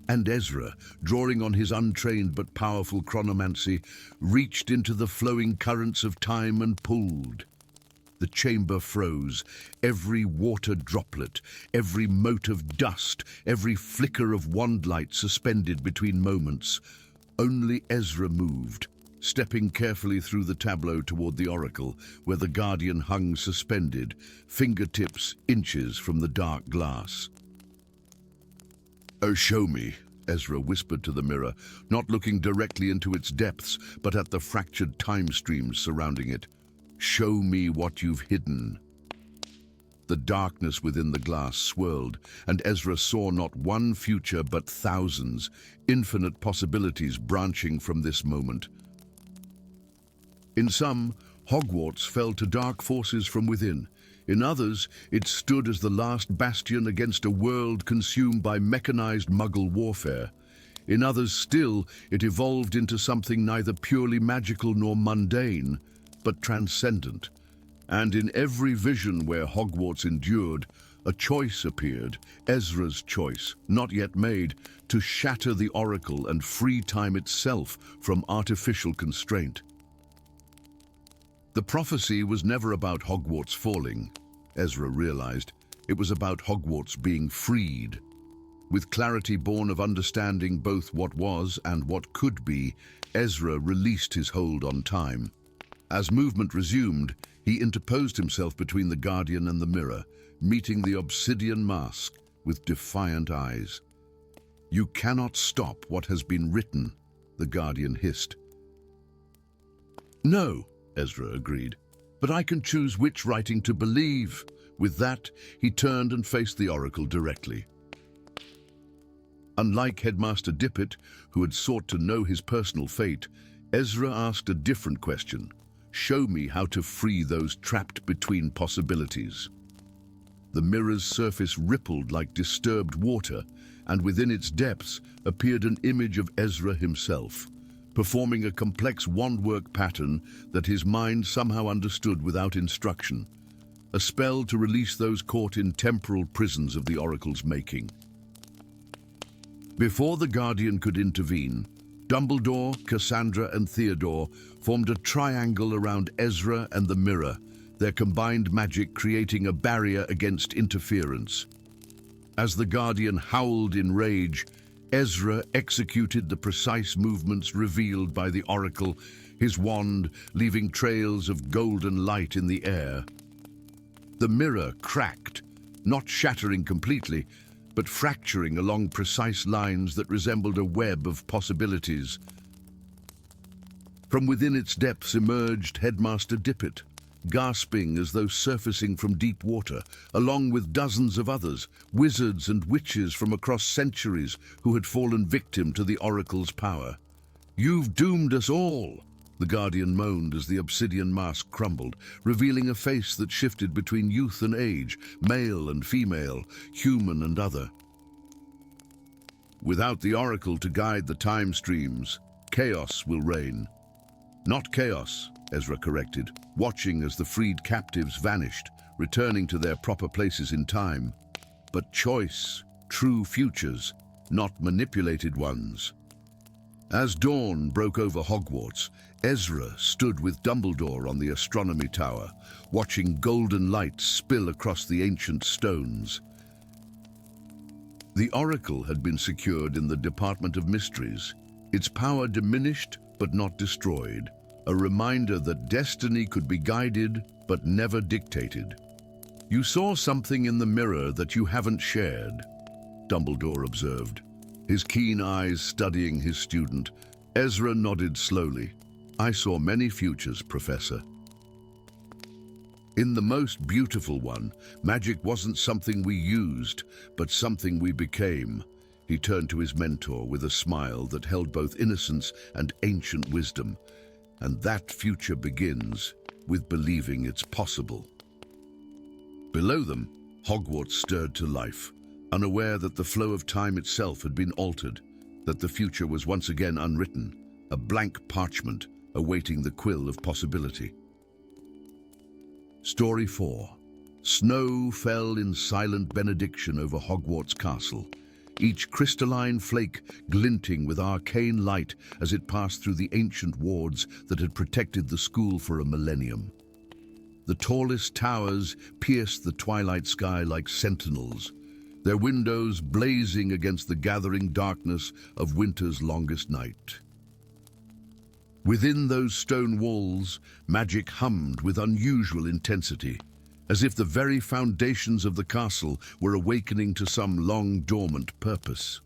And Ezra, drawing on his untrained but powerful chronomancy, reached into the flowing currents of time and pulled. The chamber froze, every water droplet, every mote of dust, every flicker of wand light suspended between moments. Only Ezra moved, stepping carefully through the tableau toward the oracle, where the Guardian hung suspended, fingertips inches from the dark glass. "Oh, show me," Ezra whispered to the mirror, not looking directly into its depths, but at the fractured time streams surrounding it. "Show me what you've hidden." The darkness within the glass swirled, and Ezra saw not one future but thousands, infinite possibilities branching from this moment. In some, Hogwarts fell to dark forces from within. In others, it stood as the last bastion against a world consumed by mechanized Muggle warfare. In others still, it evolved into something neither purely magical nor mundane, but transcendent. And in every vision where Hogwarts endured, a choice appeared, Ezra's choice, not yet made, to shatter the oracle and free time itself from artificial constraint. The prophecy was never about Hogwarts falling, Ezra realized. It was about Hogwarts being freed. With clarity born of understanding both what was and what could be, Ezra released his hold on time. As movement resumed, he interposed himself between the Guardian and the mirror, meeting the obsidian mask with defiant eyes. "You cannot stop what has been written," the Guardian hissed. "No," Ezra agreed, "but I can choose which writing to believe." With that, he turned and faced the oracle directly. Unlike Headmaster Dippet, who had sought to know his personal fate, Ezra asked a different question. "Show me how to free those trapped between possibilities." The mirror's surface rippled like disturbed water, and within its depths appeared an image of Ezra himself, performing a complex wandwork pattern that his mind somehow understood without instruction, a spell to release those caught in temporal prisons of the oracle's making. Before the Guardian could intervene, Dumbledore, Cassandra, and Theodore formed a triangle around Ezra and the mirror, their combined magic creating a barrier against interference. As the Guardian howled in rage, Ezra executed the precise movements revealed by the oracle, his wand leaving trails of golden light in the air. The mirror cracked, not shattering completely, but fracturing along precise lines that resembled a web of possibilities. From within its depths emerged Headmaster Dippet, gasping as though surfacing from deep water, along with dozens of others, wizards and witches from across centuries who had fallen victim to the oracle's power. "You've doomed us all," the Guardian moaned as the obsidian mask crumbled, revealing a face that shifted between youth and age, male and female, human and other. "Without the oracle to guide the time streams, chaos will reign." "Not chaos," Ezra corrected, watching as the freed captives vanished, returning to their proper places in time. "But choice, true futures, not manipulated ones." As dawn broke over Hogwarts, Ezra stood with Dumbledore on the astronomy tower, watching golden light spill across the ancient stones. The oracle had been secured in the Department of Mysteries, its power diminished but not destroyed, a reminder that destiny could be guided but never dictated. "You saw something in the mirror that you haven't shared," Dumbledore observed, his keen eyes studying his student. Ezra nodded slowly. "I saw many futures, Professor. In the most beautiful one, magic wasn't something we used, but something we became." He turned to his mentor with a smile that held both innocence and ancient wisdom. "And that future begins with believing it's possible." Below them, Hogwarts stirred to life, unaware that the flow of time itself had been altered, that the future was once again unwritten, a blank parchment awaiting the quill of possibility. Story 4. Snow fell in silent benediction over Hogwarts Castle, each crystalline flake glinting with arcane light as it passed through the ancient wards that had protected the school for a millennium. The tallest towers pierced the twilight sky like sentinels, their windows blazing against the gathering darkness of winter's longest night. Within those stone walls, magic hummed with unusual intensity, as if the very foundations of the castle were awakening to some long-dormant purpose.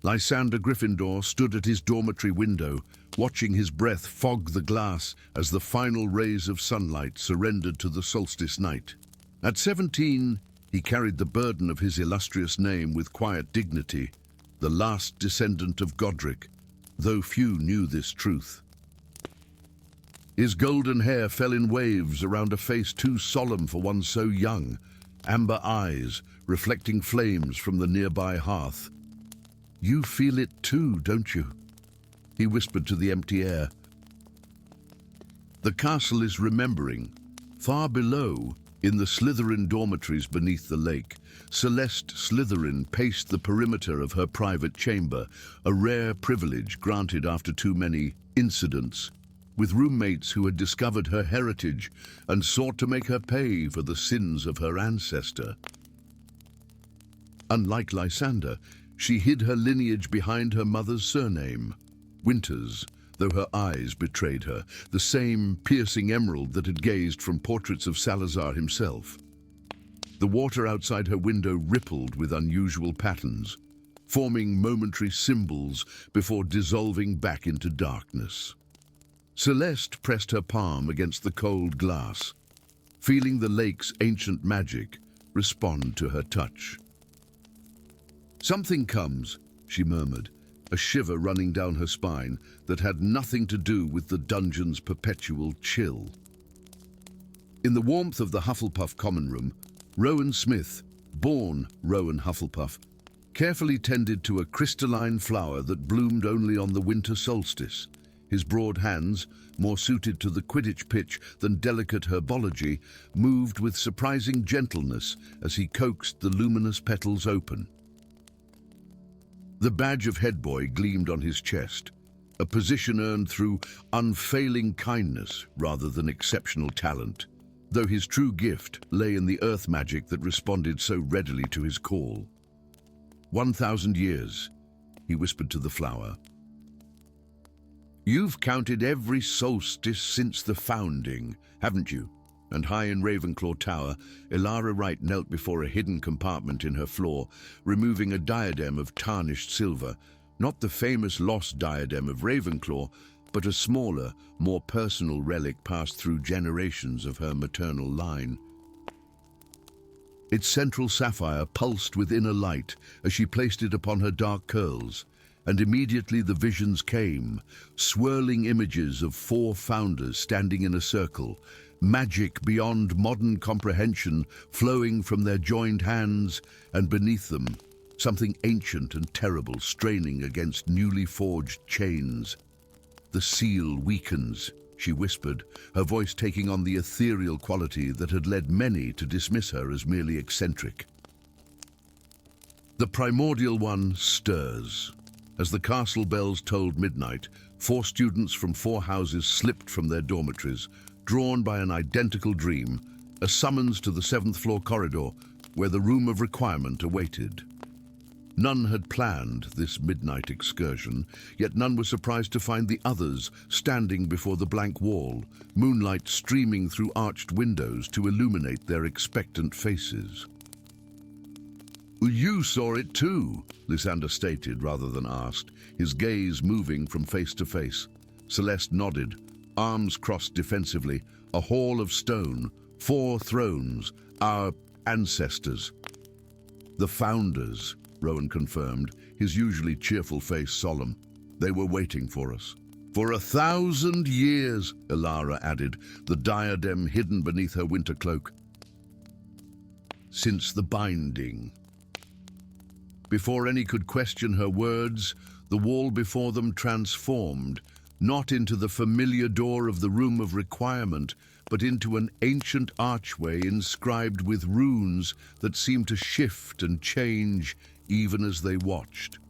Lysander Gryffindor stood at his dormitory window, watching his breath fog the glass as the final rays of sunlight surrendered to the solstice night. At 17, he carried the burden of his illustrious name with quiet dignity, the last descendant of Godric, though few knew this truth. His golden hair fell in waves around a face too solemn for one so young, amber eyes reflecting flames from the nearby hearth. "You feel it too, don't you?" he whispered to the empty air. The castle is remembering. Far below, in the Slytherin dormitories beneath the lake, Celeste Slytherin paced the perimeter of her private chamber, a rare privilege granted after too many incidents, with roommates who had discovered her heritage and sought to make her pay for the sins of her ancestor. Unlike Lysander, she hid her lineage behind her mother's surname, Winters, though her eyes betrayed her, the same piercing emerald that had gazed from portraits of Salazar himself. The water outside her window rippled with unusual patterns, forming momentary symbols before dissolving back into darkness. Celeste pressed her palm against the cold glass, feeling the lake's ancient magic respond to her touch. "Something comes," she murmured, a shiver running down her spine that had nothing to do with the dungeon's perpetual chill. In the warmth of the Hufflepuff common room, Rowan Smith, born Rowan Hufflepuff, carefully tended to a crystalline flower that bloomed only on the winter solstice. His broad hands, more suited to the Quidditch pitch than delicate herbology, moved with surprising gentleness as he coaxed the luminous petals open. The badge of head boy gleamed on his chest, a position earned through unfailing kindness rather than exceptional talent, though his true gift lay in the earth magic that responded so readily to his call. 1,000 years, he whispered to the flower. "You've counted every solstice since the founding, haven't you?" And high in Ravenclaw Tower, Elara Wright knelt before a hidden compartment in her floor, removing a diadem of tarnished silver, not the famous lost diadem of Ravenclaw, but a smaller, more personal relic passed through generations of her maternal line. Its central sapphire pulsed with inner light as she placed it upon her dark curls, and immediately the visions came, swirling images of 4 founders standing in a circle, magic beyond modern comprehension flowing from their joined hands, and beneath them, something ancient and terrible straining against newly forged chains. "The seal weakens," she whispered, her voice taking on the ethereal quality that had led many to dismiss her as merely eccentric. "The primordial one stirs." As the castle bells tolled midnight, 4 students from 4 houses slipped from their dormitories, drawn by an identical dream, a summons to the 7th floor corridor, where the room of requirement awaited. None had planned this midnight excursion, yet none were surprised to find the others standing before the blank wall, moonlight streaming through arched windows to illuminate their expectant faces. "You saw it too," Lysander stated rather than asked, his gaze moving from face to face. Celeste nodded, arms crossed defensively, a hall of stone, 4 thrones, our ancestors. "The founders," Rowan confirmed, his usually cheerful face solemn. "They were waiting for us." "For 1,000 years," Elara added, the diadem hidden beneath her winter cloak. "Since the binding." Before any could question her words, the wall before them transformed, not into the familiar door of the Room of Requirement, but into an ancient archway inscribed with runes that seemed to shift and change even as they watched.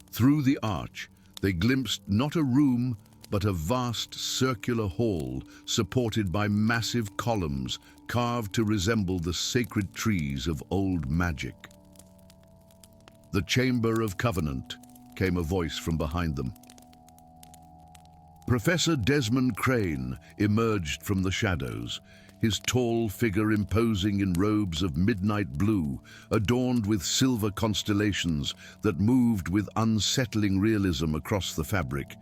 Through the arch, they glimpsed not a room, but a vast circular hall supported by massive columns carved to resemble the sacred trees of old magic. "The Chamber of Covenant," came a voice from behind them. Professor Desmond Crane emerged from the shadows, his tall figure imposing in robes of midnight blue, adorned with silver constellations that moved with unsettling realism across the fabric.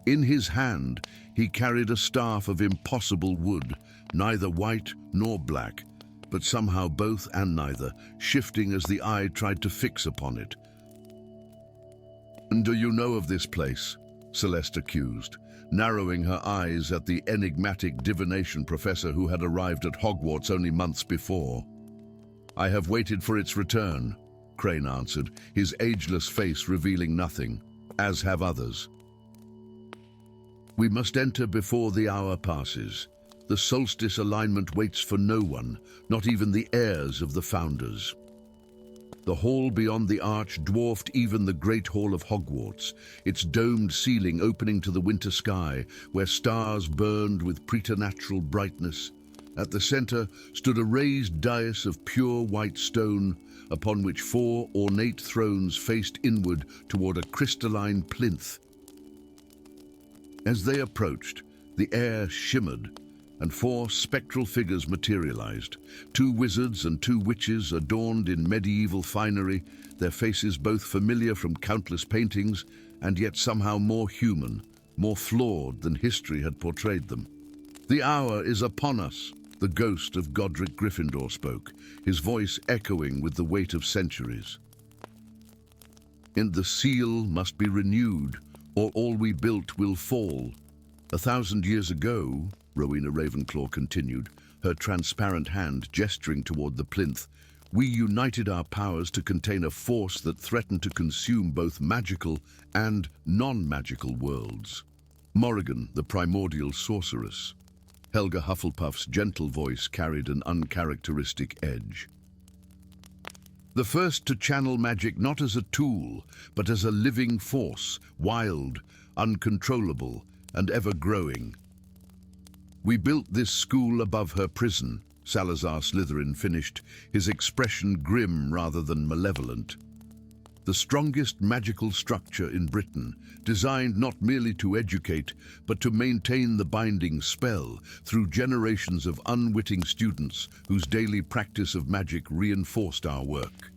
In his hand, he carried a staff of impossible wood, neither white nor black, but somehow both and neither, shifting as the eye tried to fix upon it. "And do you know of this place?" Celeste accused, narrowing her eyes at the enigmatic divination professor who had arrived at Hogwarts only months before. "I have waited for its return," Crane answered, his ageless face revealing nothing, "as have others. We must enter before the hour passes. The solstice alignment waits for no one, not even the heirs of the founders." The hall beyond the arch dwarfed even the Great Hall of Hogwarts, its domed ceiling opening to the winter sky, where stars burned with preternatural brightness. At the center stood a raised dais of pure white stone, upon which 4 ornate thrones faced inward toward a crystalline plinth. As they approached, the air shimmered, and 4 spectral figures materialized, 2 wizards and 2 witches adorned in medieval finery, their faces both familiar from countless paintings, and yet somehow more human, more flawed than history had portrayed them. "The hour is upon us," the ghost of Godric Gryffindor spoke, his voice echoing with the weight of centuries. "And the seal must be renewed, or all we built will fall. 1,000 years ago," Rowena Ravenclaw continued, her transparent hand gesturing toward the plinth, "we united our powers to contain a force that threatened to consume both magical and non-magical worlds. Morrigan, the primordial sorceress." Helga Hufflepuff's gentle voice carried an uncharacteristic edge. "The first to channel magic not as a tool, but as a living force, wild, uncontrollable, and ever-growing. We built this school above her prison," Salazar Slytherin finished, his expression grim rather than malevolent. "The strongest magical structure in Britain, designed not merely to educate, but to maintain the binding spell through generations of unwitting students whose daily practice of magic reinforced our work."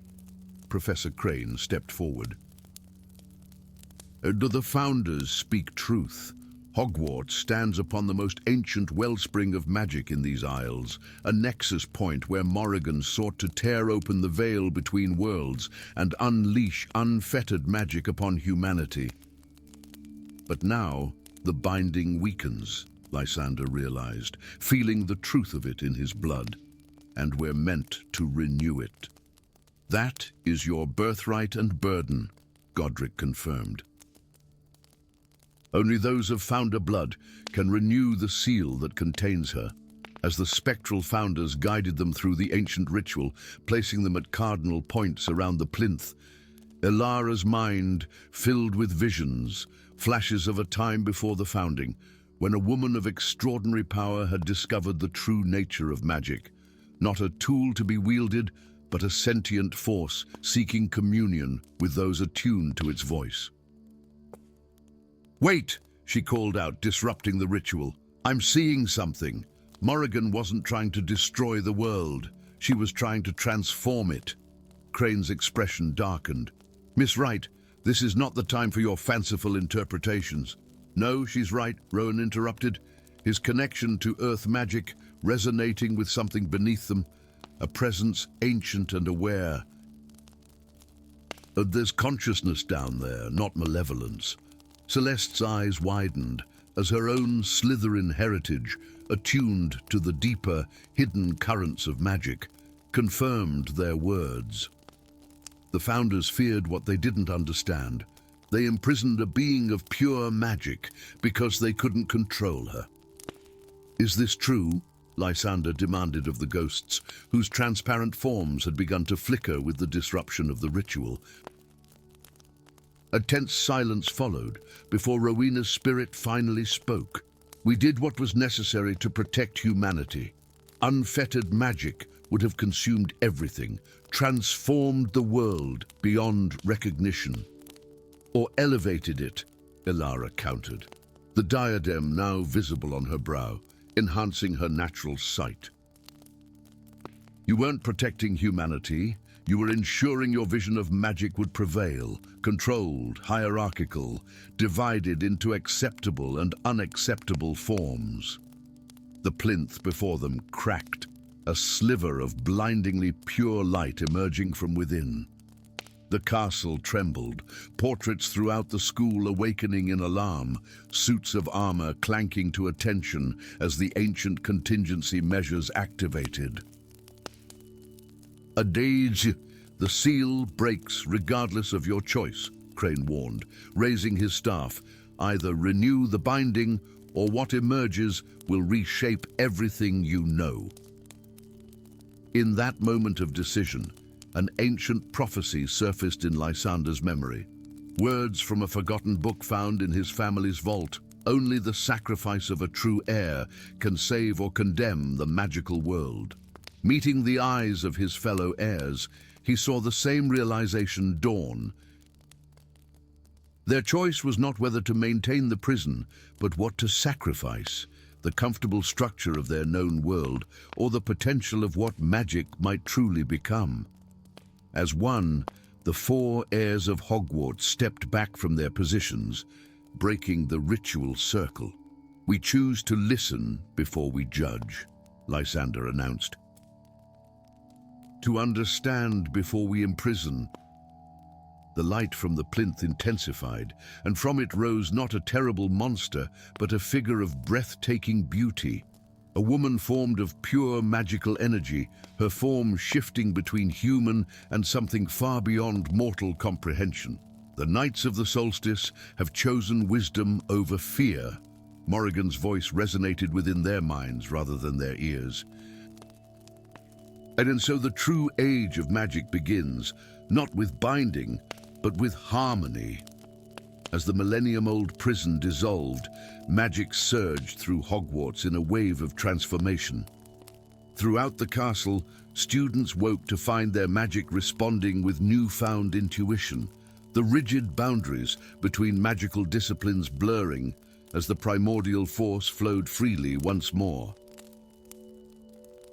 Professor Crane stepped forward. "Do the founders speak truth? Hogwarts stands upon the most ancient wellspring of magic in these isles, a nexus point where Morrigan sought to tear open the veil between worlds and unleash unfettered magic upon humanity. But now, the binding weakens," Lysander realized, feeling the truth of it in his blood, "and we're meant to renew it." "That is your birthright and burden," Godric confirmed. "Only those of founder blood can renew the seal that contains her." As the spectral founders guided them through the ancient ritual, placing them at cardinal points around the plinth, Elara's mind filled with visions, flashes of a time before the founding, when a woman of extraordinary power had discovered the true nature of magic, not a tool to be wielded, but a sentient force seeking communion with those attuned to its voice. "Wait!" she called out, disrupting the ritual. "I'm seeing something." Morrigan wasn't trying to destroy the world. She was trying to transform it. Crane's expression darkened. "Miss Wright, this is not the time for your fanciful interpretations." "No, she's right," Rowan interrupted, his connection to earth magic resonating with something beneath them, a presence ancient and aware. "There's consciousness down there, not malevolence." Celeste's eyes widened as her own Slytherin heritage, attuned to the deeper, hidden currents of magic, confirmed their words. The founders feared what they didn't understand. They imprisoned a being of pure magic because they couldn't control her. "Is this true?" Lysander demanded of the ghosts, whose transparent forms had begun to flicker with the disruption of the ritual. A tense silence followed before Rowena's spirit finally spoke. "We did what was necessary to protect humanity. Unfettered magic would have consumed everything, transformed the world beyond recognition. Or elevated it," Elara countered, the diadem now visible on her brow, enhancing her natural sight. "You weren't protecting humanity. You were ensuring your vision of magic would prevail, controlled, hierarchical, divided into acceptable and unacceptable forms." The plinth before them cracked, a sliver of blindingly pure light emerging from within. The castle trembled, portraits throughout the school awakening in alarm, suits of armor clanking to attention as the ancient contingency measures activated. "Adage, the seal breaks regardless of your choice," Crane warned, raising his staff. "Either renew the binding, or what emerges will reshape everything you know." In that moment of decision, an ancient prophecy surfaced in Lysander's memory. Words from a forgotten book found in his family's vault. Only the sacrifice of a true heir can save or condemn the magical world. Meeting the eyes of his fellow heirs, he saw the same realization dawn. Their choice was not whether to maintain the prison, but what to sacrifice: the comfortable structure of their known world, or the potential of what magic might truly become. As one, the four heirs of Hogwarts stepped back from their positions, breaking the ritual circle. "We choose to listen before we judge," Lysander announced. "To understand before we imprison." The light from the plinth intensified, and from it rose not a terrible monster, but a figure of breathtaking beauty. A woman formed of pure magical energy, her form shifting between human and something far beyond mortal comprehension. "The Knights of the Solstice have chosen wisdom over fear." Morrigan's voice resonated within their minds rather than their ears. And so the true age of magic begins, not with binding, but with harmony. As the millennium-old prison dissolved, magic surged through Hogwarts in a wave of transformation. Throughout the castle, students woke to find their magic responding with newfound intuition, the rigid boundaries between magical disciplines blurring as the primordial force flowed freely once more.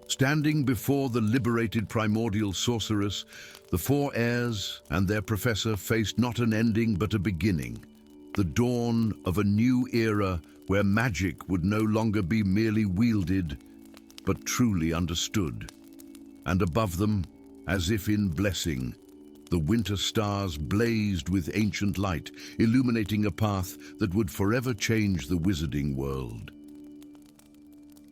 Standing before the liberated primordial sorceress, the four heirs and their professor faced not an ending but a beginning, the dawn of a new era where magic would no longer be merely wielded, but truly understood. And above them, as if in blessing, the winter stars blazed with ancient light, illuminating a path that would forever change the wizarding world.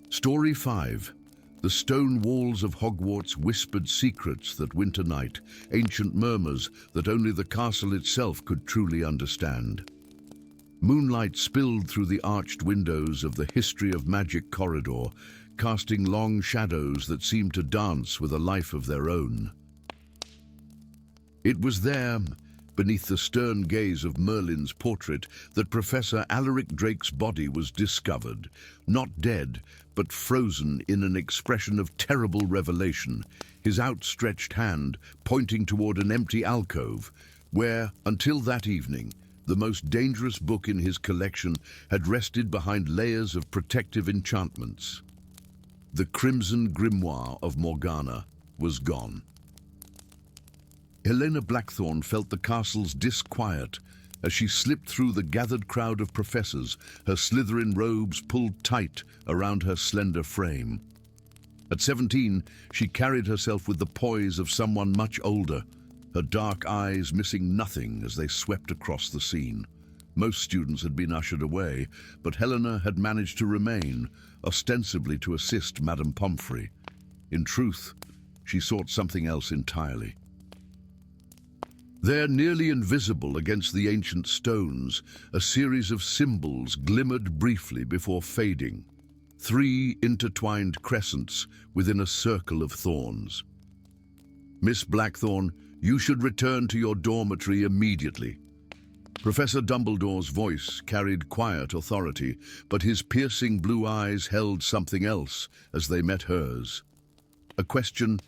Story 5. The stone walls of Hogwarts whispered secrets that winter night, ancient murmurs that only the castle itself could truly understand. Moonlight spilled through the arched windows of the History of Magic corridor, casting long shadows that seemed to dance with a life of their own. It was there, beneath the stern gaze of Merlin's portrait, that Professor Alaric Drake's body was discovered, not dead, but frozen in an expression of terrible revelation, his outstretched hand pointing toward an empty alcove, where, until that evening, the most dangerous book in his collection had rested behind layers of protective enchantments. The crimson grimoire of Morgana was gone. Helena Blackthorne felt the castle's disquiet as she slipped through the gathered crowd of professors, her Slytherin robes pulled tight around her slender frame. At 17, she carried herself with the poise of someone much older, her dark eyes missing nothing as they swept across the scene. Most students had been ushered away, but Helena had managed to remain, ostensibly to assist Madame Pomfrey. In truth, she sought something else entirely. There, nearly invisible against the ancient stones, a series of symbols glimmered briefly before fading. 3 intertwined crescents within a circle of thorns. "Miss Blackthorne, you should return to your dormitory immediately." Professor Dumbledore's voice carried quiet authority, but his piercing blue eyes held something else as they met hers. A question,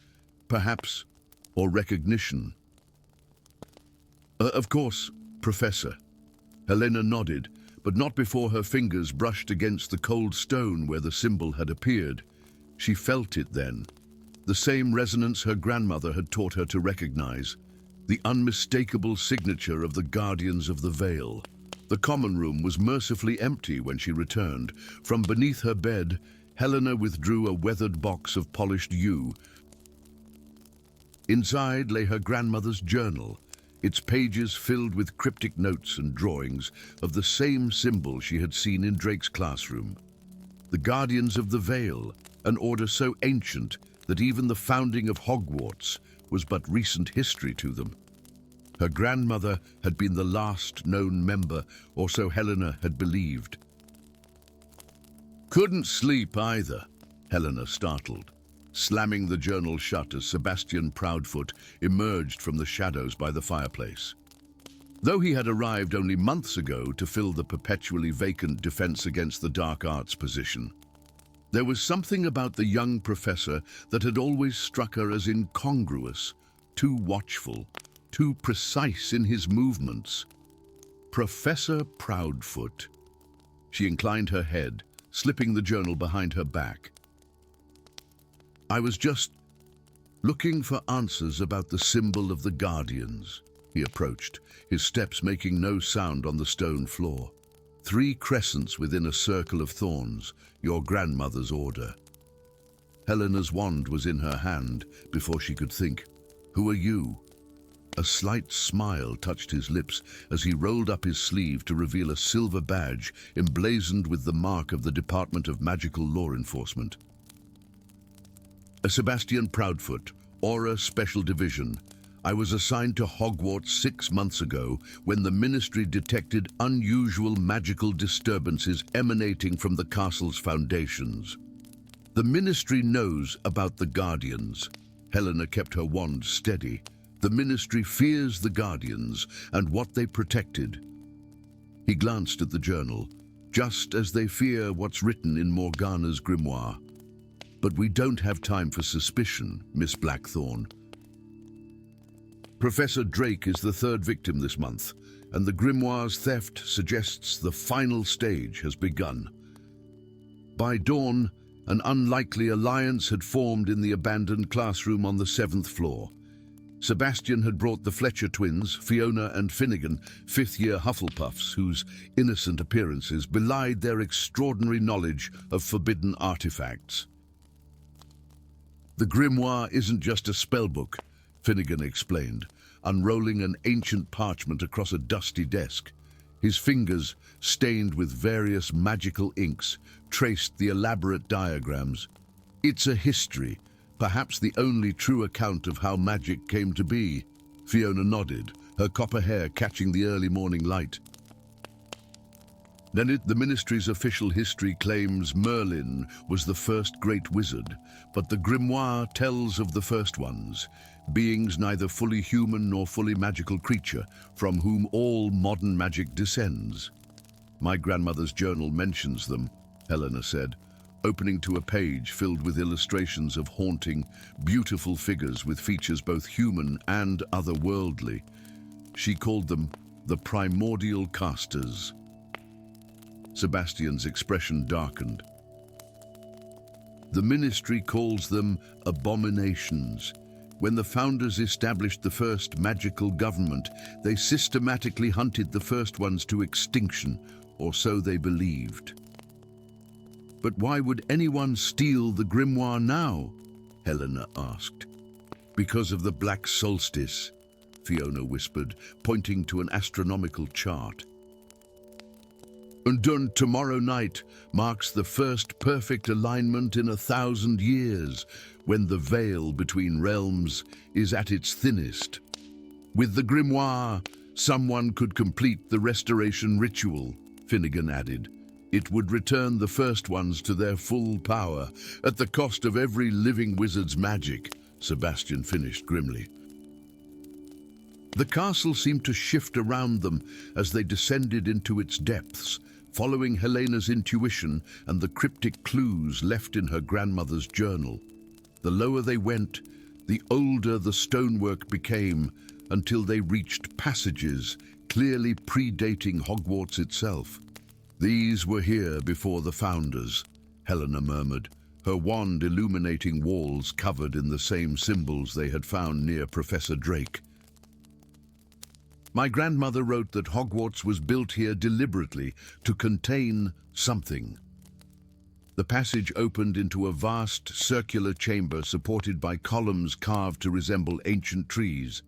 perhaps, or recognition. Of course, Professor." Helena nodded, but not before her fingers brushed against the cold stone where the symbol had appeared. She felt it then, the same resonance her grandmother had taught her to recognize, the unmistakable signature of the Guardians of the Veil. The common room was mercifully empty when she returned. From beneath her bed, Helena withdrew a weathered box of polished yew. Inside lay her grandmother's journal, its pages filled with cryptic notes and drawings of the same symbol she had seen in Drake's classroom. The Guardians of the Veil, an order so ancient that even the founding of Hogwarts was but recent history to them. Her grandmother had been the last known member, or so Helena had believed. "Couldn't sleep either," Helena startled, slamming the journal shut as Sebastian Proudfoot emerged from the shadows by the fireplace. Though he had arrived only months ago to fill the perpetually vacant Defense Against the Dark Arts position, there was something about the young professor that had always struck her as incongruous, too watchful, too precise in his movements. Professor Proudfoot. She inclined her head, slipping the journal behind her back. "I was just looking for answers about the symbol of the Guardians," he approached, his steps making no sound on the stone floor. 3 crescents within a circle of thorns, your grandmother's order. Helena's wand was in her hand before she could think. "Who are you?" A slight smile touched his lips as he rolled up his sleeve to reveal a silver badge emblazoned with the mark of the Department of Magical Law Enforcement. "Sebastian Proudfoot, Aura Special Division. I was assigned to Hogwarts 6 months ago when the Ministry detected unusual magical disturbances emanating from the castle's foundations. The Ministry knows about the Guardians." Helena kept her wand steady. "The Ministry fears the Guardians and what they protected." He glanced at the journal, "just as they fear what's written in Morgana's grimoire. But we don't have time for suspicion, Miss Blackthorne. Professor Drake is the 3rd victim this month, and the grimoire's theft suggests the final stage has begun. By dawn, an unlikely alliance had formed in the abandoned classroom on the 7th floor. Sebastian had brought the Fletcher twins, Fiona and Finnegan, 5th-year Hufflepuffs, whose innocent appearances belied their extraordinary knowledge of forbidden artifacts. "The grimoire isn't just a spellbook," Finnegan explained, unrolling an ancient parchment across a dusty desk. His fingers, stained with various magical inks, traced the elaborate diagrams. "It's a history, perhaps the only true account of how magic came to be." Fiona nodded, her copper hair catching the early morning light. The ministry's official history claims Merlin was the first great wizard, but the grimoire tells of the first ones, beings neither fully human nor fully magical creature, from whom all modern magic descends. My grandmother's journal mentions them, Helena said, opening to a page filled with illustrations of haunting, beautiful figures with features both human and otherworldly. She called them the primordial casters. Sebastian's expression darkened. The ministry calls them abominations. When the founders established the first magical government, they systematically hunted the first ones to extinction, or so they believed. But why would anyone steal the grimoire now? Helena asked. Because of the black solstice, Fiona whispered, pointing to an astronomical chart. And tomorrow night marks the first perfect alignment in 1,000 years, when the veil between realms is at its thinnest. With the grimoire, someone could complete the restoration ritual, Finnegan added. It would return the first ones to their full power, at the cost of every living wizard's magic, Sebastian finished grimly. The castle seemed to shift around them as they descended into its depths, following Helena's intuition and the cryptic clues left in her grandmother's journal. The lower they went, the older the stonework became, until they reached passages clearly predating Hogwarts itself. These were here before the founders, Helena murmured, her wand illuminating walls covered in the same symbols they had found near Professor Drake. My grandmother wrote that Hogwarts was built here deliberately to contain something. The passage opened into a vast circular chamber supported by columns carved to resemble ancient trees.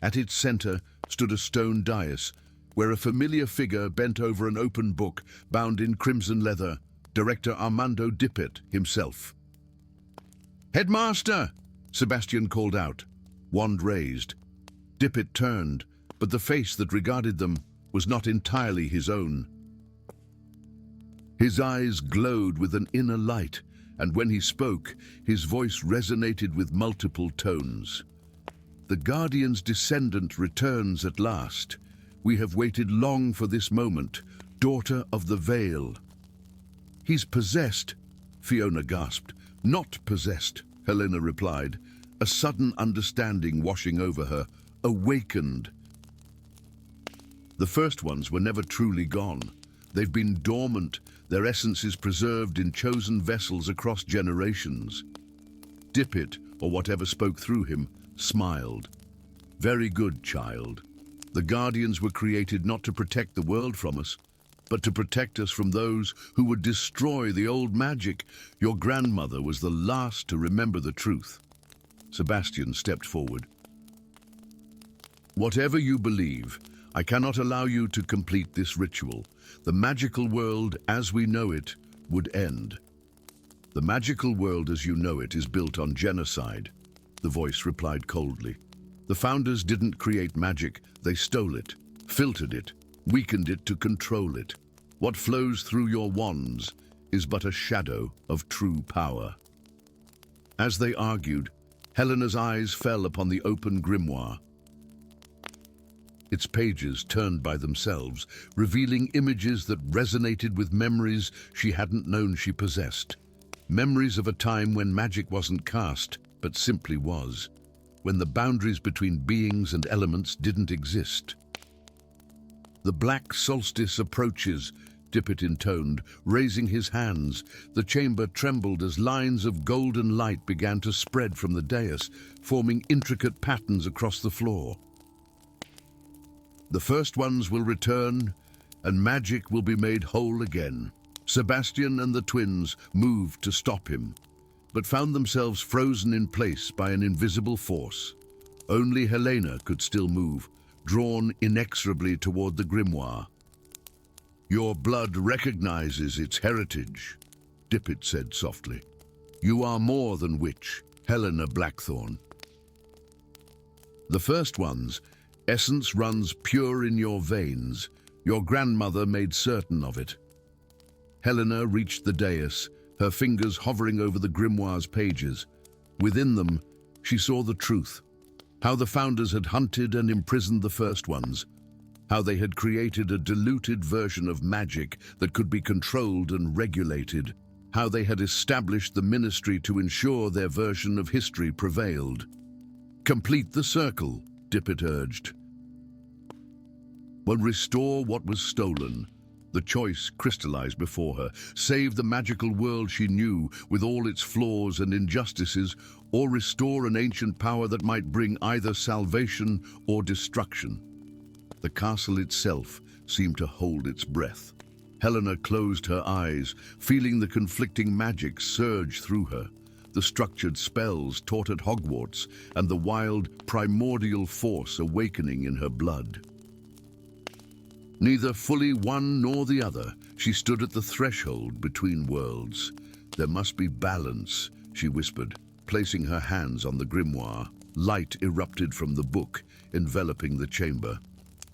At its center stood a stone dais, where a familiar figure bent over an open book bound in crimson leather, Director Armando Dippet himself. "Headmaster!" Sebastian called out, wand raised. Dippet turned, but the face that regarded them was not entirely his own. His eyes glowed with an inner light, and when he spoke, his voice resonated with multiple tones. "The Guardian's descendant returns at last. We have waited long for this moment, daughter of the Veil." "He's possessed," Fiona gasped. "Not possessed," Helena replied, a sudden understanding washing over her. "Awakened." The first ones were never truly gone. They've been dormant, their essences preserved in chosen vessels across generations. Dippet, or whatever spoke through him, smiled. "Very good, child. The Guardians were created not to protect the world from us, but to protect us from those who would destroy the old magic. Your grandmother was the last to remember the truth." Sebastian stepped forward. "Whatever you believe, I cannot allow you to complete this ritual. The magical world, as we know it, would end." "The magical world as you know it is built on genocide," the voice replied coldly. "The founders didn't create magic, they stole it, filtered it, weakened it to control it. What flows through your wands is but a shadow of true power." As they argued, Helena's eyes fell upon the open grimoire. Its pages turned by themselves, revealing images that resonated with memories she hadn't known she possessed. Memories of a time when magic wasn't cast, but simply was. When the boundaries between beings and elements didn't exist. "The black solstice approaches," Dippet intoned, raising his hands. The chamber trembled as lines of golden light began to spread from the dais, forming intricate patterns across the floor. "The first ones will return, and magic will be made whole again." Sebastian and the twins moved to stop him, but found themselves frozen in place by an invisible force. Only Helena could still move, drawn inexorably toward the grimoire. "Your blood recognizes its heritage," Dippet said softly. "You are more than witch, Helena Blackthorn. The first ones, essence runs pure in your veins. Your grandmother made certain of it. Helena reached the dais, her fingers hovering over the grimoire's pages. Within them, she saw the truth. How the founders had hunted and imprisoned the first ones. How they had created a diluted version of magic that could be controlled and regulated. How they had established the ministry to ensure their version of history prevailed. Complete the circle, Dippet urged. Well, restore what was stolen. The choice crystallized before her. Save the magical world she knew, with all its flaws and injustices, or restore an ancient power that might bring either salvation or destruction. The castle itself seemed to hold its breath. Helena closed her eyes, feeling the conflicting magic surge through her. The structured spells taught at Hogwarts, and the wild, primordial force awakening in her blood. Neither fully one nor the other, she stood at the threshold between worlds. There must be balance, she whispered, placing her hands on the grimoire. Light erupted from the book, enveloping the chamber.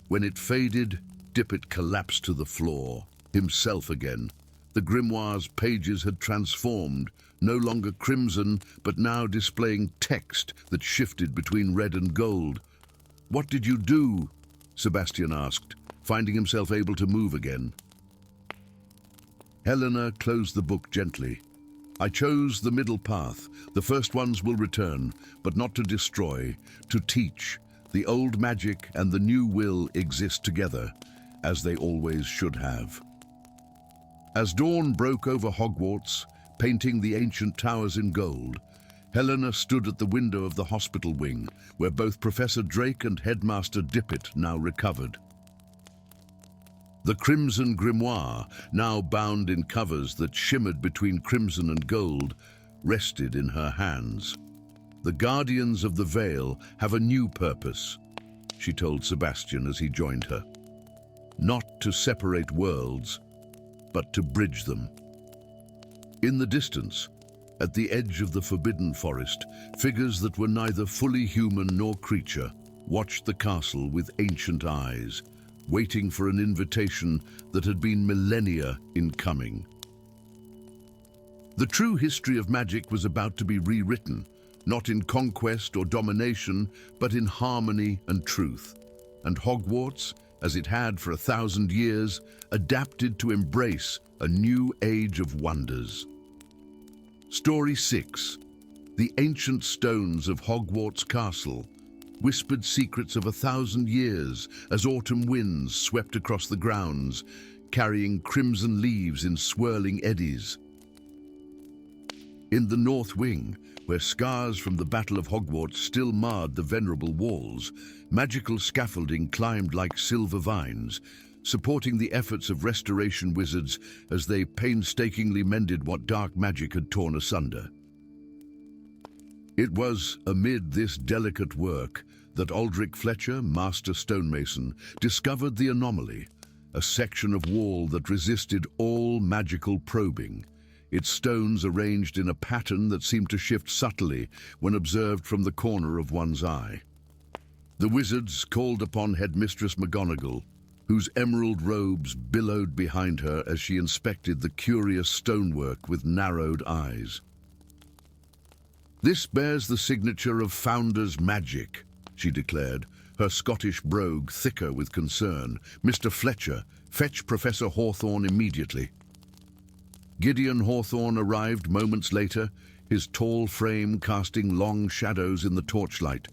When it faded, Dippet collapsed to the floor, himself again. The grimoire's pages had transformed, no longer crimson, but now displaying text that shifted between red and gold. "What did you do?" Sebastian asked, finding himself able to move again. Helena closed the book gently. "I chose the middle path. The first ones will return, but not to destroy, to teach. The old magic and the new will exist together, as they always should have." As dawn broke over Hogwarts, painting the ancient towers in gold, Helena stood at the window of the hospital wing, where both Professor Drake and Headmaster Dippet now recovered. The crimson grimoire, now bound in covers that shimmered between crimson and gold, rested in her hands. "The Guardians of the Veil have a new purpose," she told Sebastian as he joined her. "Not to separate worlds, but to bridge them." In the distance, at the edge of the Forbidden Forest, figures that were neither fully human nor creature watched the castle with ancient eyes, waiting for an invitation that had been millennia in coming. The true history of magic was about to be rewritten, not in conquest or domination, but in harmony and truth. And Hogwarts, as it had for 1,000 years, adapted to embrace a new age of wonders. Story 6. The Ancient Stones of Hogwarts Castle, whispered secrets of 1,000 years as autumn winds swept across the grounds, carrying crimson leaves in swirling eddies. In the North Wing, where scars from the Battle of Hogwarts still marred the venerable walls, magical scaffolding climbed like silver vines, supporting the efforts of restoration wizards as they painstakingly mended what dark magic had torn asunder. It was amid this delicate work that Aldrich Fletcher, master stonemason, discovered the anomaly, a section of wall that resisted all magical probing, its stones arranged in a pattern that seemed to shift subtly when observed from the corner of one's eye. The wizards called upon Headmistress McGonagall, whose emerald robes billowed behind her as she inspected the curious stonework with narrowed eyes. "This bears the signature of Founder's magic," she declared, her Scottish brogue thicker with concern. "Mr. Fletcher, fetch Professor Hawthorne immediately." Gideon Hawthorne arrived moments later, his tall frame casting long shadows in the torchlight.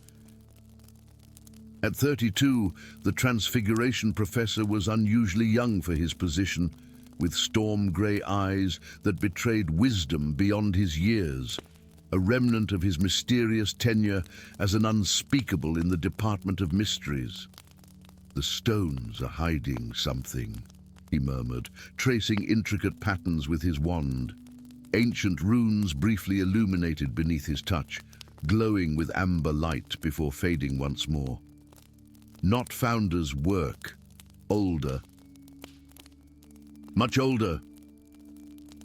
At 32, the Transfiguration Professor was unusually young for his position, with storm-grey eyes that betrayed wisdom beyond his years, a remnant of his mysterious tenure as an unspeakable in the Department of Mysteries. "The stones are hiding something," he murmured, tracing intricate patterns with his wand. Ancient runes briefly illuminated beneath his touch, glowing with amber light before fading once more. Not Founder's work, older. Much older.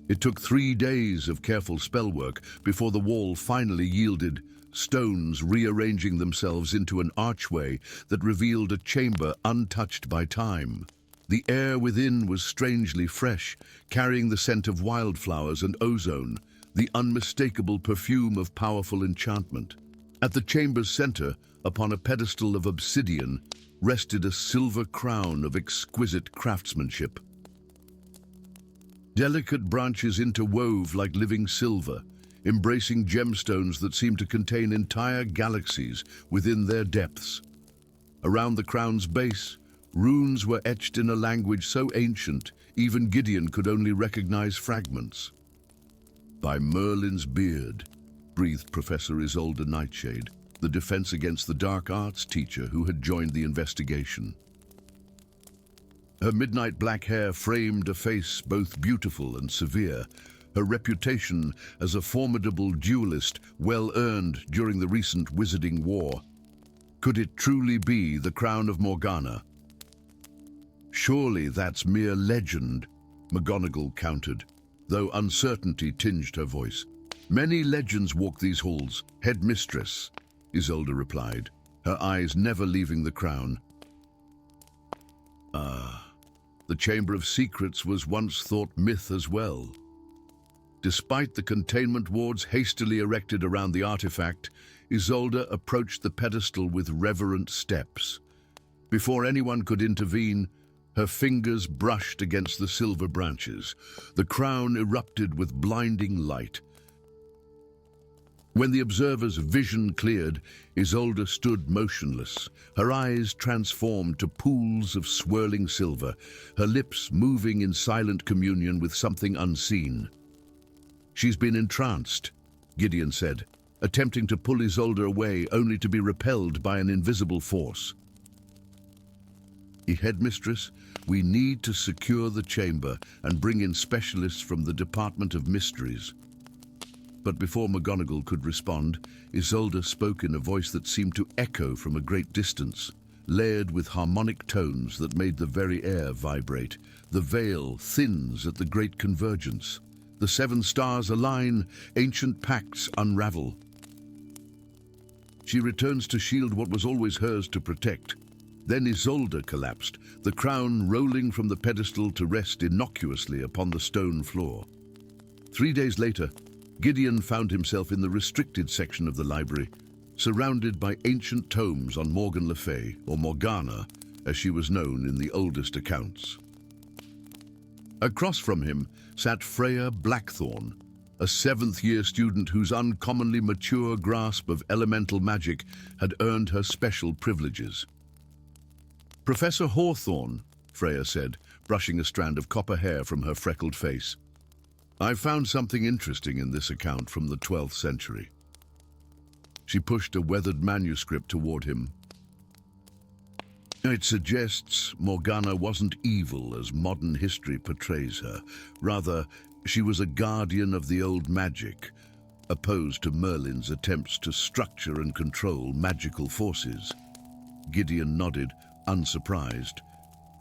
It took 3 days of careful spellwork before the wall finally yielded, stones rearranging themselves into an archway that revealed a chamber untouched by time. The air within was strangely fresh, carrying the scent of wildflowers and ozone, the unmistakable perfume of powerful enchantment. At the chamber's center, upon a pedestal of obsidian, rested a silver crown of exquisite craftsmanship. Delicate branches interwove like living silver, embracing gemstones that seemed to contain entire galaxies within their depths. Around the crown's base, runes were etched in a language so ancient, even Gideon could only recognize fragments. "By Merlin's beard," breathed Professor Isolde Nightshade, the Defense Against the Dark Arts teacher who had joined the investigation. Her midnight black hair framed a face both beautiful and severe, her reputation as a formidable duelist well earned during the recent Wizarding War. Could it truly be the Crown of Morgana? "Surely that's mere legend," McGonagall countered, though uncertainty tinged her voice. "Many legends walk these halls, headmistress," Isolde replied, her eyes never leaving the crown. The Chamber of Secrets was once thought myth as well. Despite the containment wards hastily erected around the artifact, Isolde approached the pedestal with reverent steps. Before anyone could intervene, her fingers brushed against the silver branches. The crown erupted with blinding light. When the observer's vision cleared, Isolde stood motionless, her eyes transformed to pools of swirling silver, her lips moving in silent communion with something unseen. "She's been entranced," Gideon said, attempting to pull Isolde away only to be repelled by an invisible force. "Headmistress, we need to secure the chamber and bring in specialists from the Department of Mysteries." But before McGonagall could respond, Isolde spoke in a voice that seemed to echo from a great distance, layered with harmonic tones that made the very air vibrate. The veil thins at the great convergence. The seven stars align, ancient pacts unravel. She returns to shield what was always hers to protect. Then Isolde collapsed, the crown rolling from the pedestal to rest innocuously upon the stone floor. 3 days later, Gideon found himself in the restricted section of the library, surrounded by ancient tomes on Morgan Le Fay, or Morgana, as she was known in the oldest accounts. Across from him sat Freya Blackthorn, a 7th-year student whose uncommonly mature grasp of elemental magic had earned her special privileges. "Professor Hawthorne," Freya said, brushing a strand of copper hair from her freckled face, "I found something interesting in this account from the 12th century." She pushed a weathered manuscript toward him. "It suggests Morgana wasn't evil as modern history portrays her. Rather, she was a guardian of the old magic, opposed to Merlin's attempts to structure and control magical forces." Gideon nodded, unsurprised.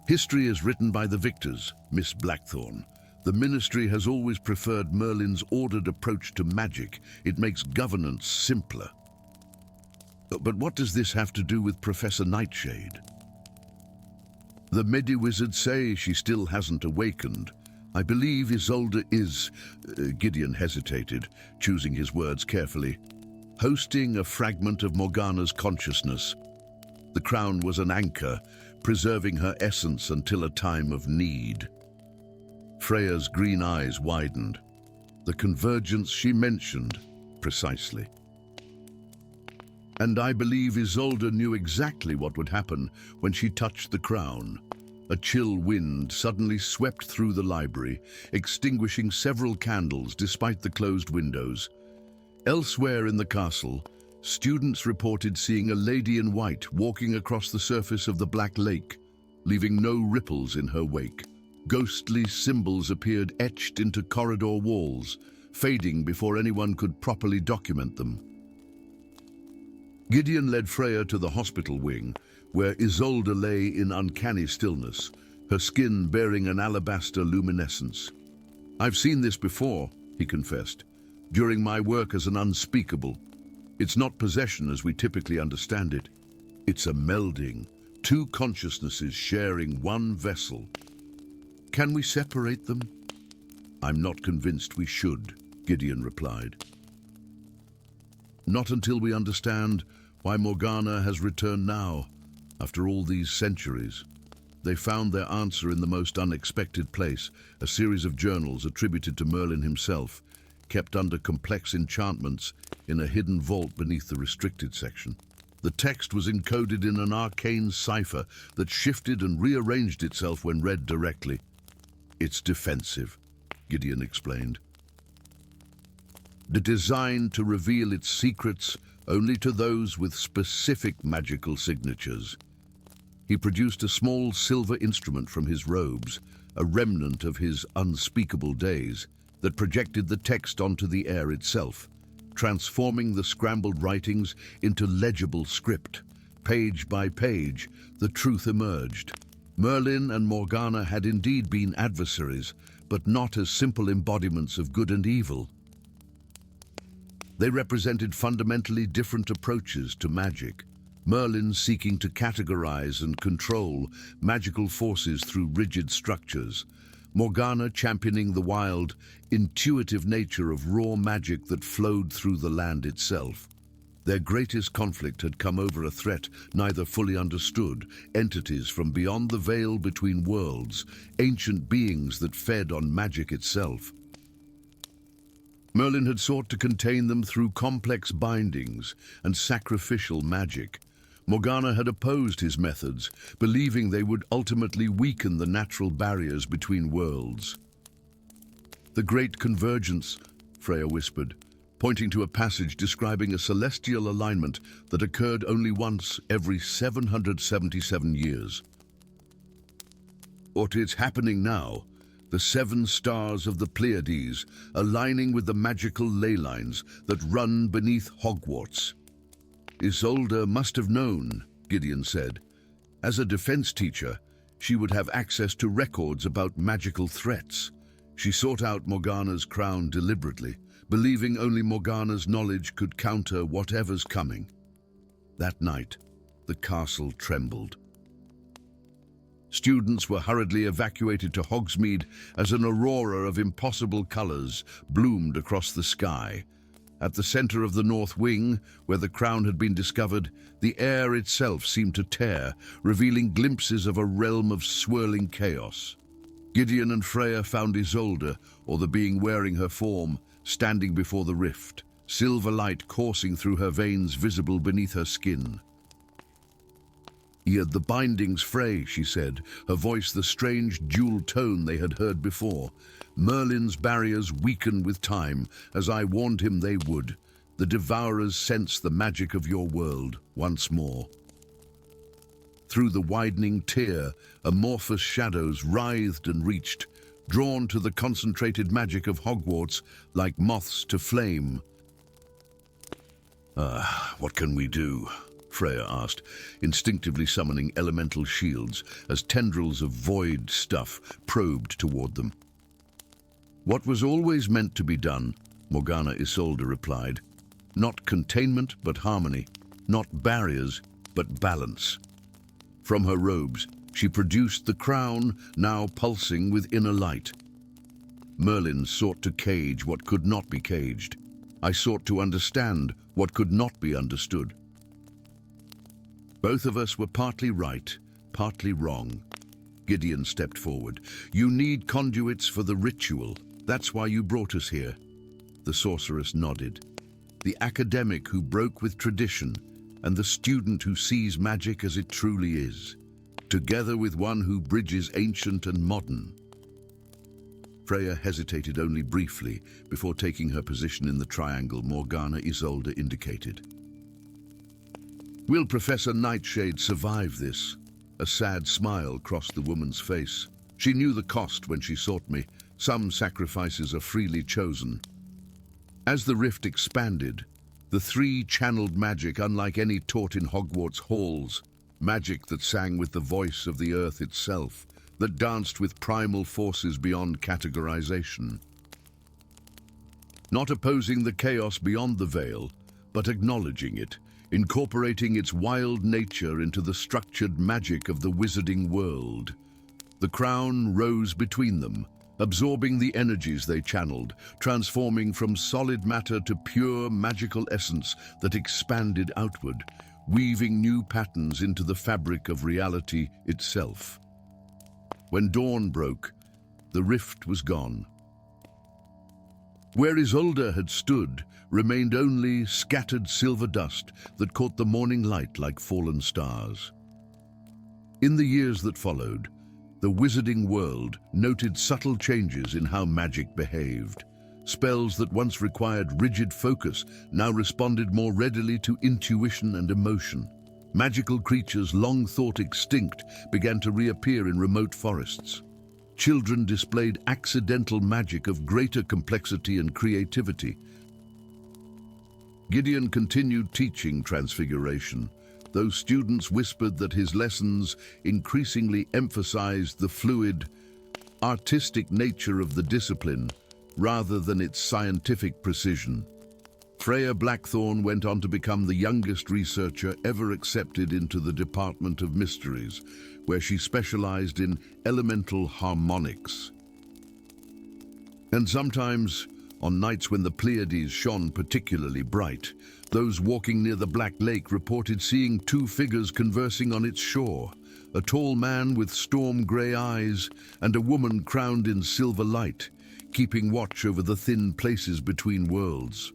"History is written by the victors, Miss Blackthorn. The Ministry has always preferred Merlin's ordered approach to magic. It makes governance simpler." "But what does this have to do with Professor Nightshade?" "The Medi-Wizards say she still hasn't awakened. I believe Isolde is," Gideon hesitated, choosing his words carefully, "hosting a fragment of Morgana's consciousness. The crown was an anchor, preserving her essence until a time of need." Freya's green eyes widened. "The convergence she mentioned, precisely. And I believe Isolde knew exactly what would happen when she touched the crown." A chill wind suddenly swept through the library, extinguishing several candles despite the closed windows. Elsewhere in the castle, students reported seeing a lady in white walking across the surface of the Black Lake, leaving no ripples in her wake. Ghostly symbols appeared etched into corridor walls, fading before anyone could properly document them. Gideon led Freya to the hospital wing, where Isolde lay in uncanny stillness, her skin bearing an alabaster luminescence. "I've seen this before," he confessed, "during my work as an unspeakable. It's not possession as we typically understand it. It's a melding, Two consciousnesses sharing one vessel. Can we separate them? I'm not convinced we should, Gideon replied. Not until we understand why Morgana has returned now, after all these centuries. They found their answer in the most unexpected place, a series of journals attributed to Merlin himself, kept under complex enchantments in a hidden vault beneath the restricted section. The text was encoded in an arcane cipher that shifted and rearranged itself when read directly. It's defensive, Gideon explained. Designed to reveal its secrets only to those with specific magical signatures. He produced a small silver instrument from his robes, a remnant of his unspeakable days, that projected the text onto the air itself, transforming the scrambled writings into legible script. Page by page, the truth emerged. Merlin and Morgana had indeed been adversaries, but not as simple embodiments of good and evil. They represented fundamentally different approaches to magic. Merlin seeking to categorize and control magical forces through rigid structures. Morgana championing the wild, intuitive nature of raw magic that flowed through the land itself. Their greatest conflict had come over a threat neither fully understood, entities from beyond the veil between worlds, ancient beings that fed on magic itself. Merlin had sought to contain them through complex bindings and sacrificial magic. Morgana had opposed his methods, believing they would ultimately weaken the natural barriers between worlds. The Great Convergence, Freya whispered, pointing to a passage describing a celestial alignment that occurred only once every 777 years. What is happening now? The 7 stars of the Pleiades aligning with the magical ley lines that run beneath Hogwarts. Isolde must have known, Gideon said. As a defense teacher, she would have access to records about magical threats. She sought out Morgana's crown deliberately, believing only Morgana's knowledge could counter whatever's coming. That night, the castle trembled. Students were hurriedly evacuated to Hogsmeade as an aurora of impossible colors bloomed across the sky. At the center of the North Wing, where the crown had been discovered, the air itself seemed to tear, revealing glimpses of a realm of swirling chaos. Gideon and Freya found Isolde, or the being wearing her form, standing before the rift, silver light coursing through her veins visible beneath her skin. "Hear the bindings fray," she said, her voice the strange dual tone they had heard before. "Merlin's barriers weaken with time, as I warned him they would. The Devourers sense the magic of your world once more." Through the widening tear, amorphous shadows writhed and reached, drawn to the concentrated magic of Hogwarts like moths to flame. What can we do?" Freya asked, instinctively summoning elemental shields as tendrils of void stuff probed toward them. "What was always meant to be done," Morgana Isolde replied. "Not containment, but harmony. Not barriers, but balance." From her robes, she produced the crown, now pulsing with inner light. Merlin sought to cage what could not be caged. I sought to understand what could not be understood. Both of us were partly right, partly wrong. Gideon stepped forward. "You need conduits for the ritual. That's why you brought us here." The sorceress nodded. "The academic who broke with tradition, and the student who sees magic as it truly is, together with one who bridges ancient and modern." Freya hesitated only briefly before taking her position in the triangle Morgana Isolde indicated. "Will Professor Nightshade survive this?" A sad smile crossed the woman's face. She knew the cost when she sought me. Some sacrifices are freely chosen. As the rift expanded, the 3 channeled magic unlike any taught in Hogwarts halls, magic that sang with the voice of the earth itself, that danced with primal forces beyond categorization. Not opposing the chaos beyond the veil, but acknowledging it, incorporating its wild nature into the structured magic of the wizarding world. The crown rose between them, absorbing the energies they channeled, transforming from solid matter to pure magical essence that expanded outward, weaving new patterns into the fabric of reality itself. When dawn broke, the rift was gone. Where Isolde had stood remained only scattered silver dust that caught the morning light like fallen stars. In the years that followed, the wizarding world noted subtle changes in how magic behaved. Spells that once required rigid focus now responded more readily to intuition and emotion. Magical creatures long thought extinct began to reappear in remote forests. Children displayed accidental magic of greater complexity and creativity. Gideon continued teaching Transfiguration, though students whispered that his lessons increasingly emphasized the fluid, artistic nature of the discipline rather than its scientific precision. Freya Blackthorn went on to become the youngest researcher ever accepted into the Department of Mysteries, where she specialized in elemental harmonics. And sometimes, on nights when the Pleiades shone particularly bright, those walking near the Black Lake reported seeing two figures conversing on its shore, a tall man with storm-gray eyes and a woman crowned in silver light, keeping watch over the thin places between worlds.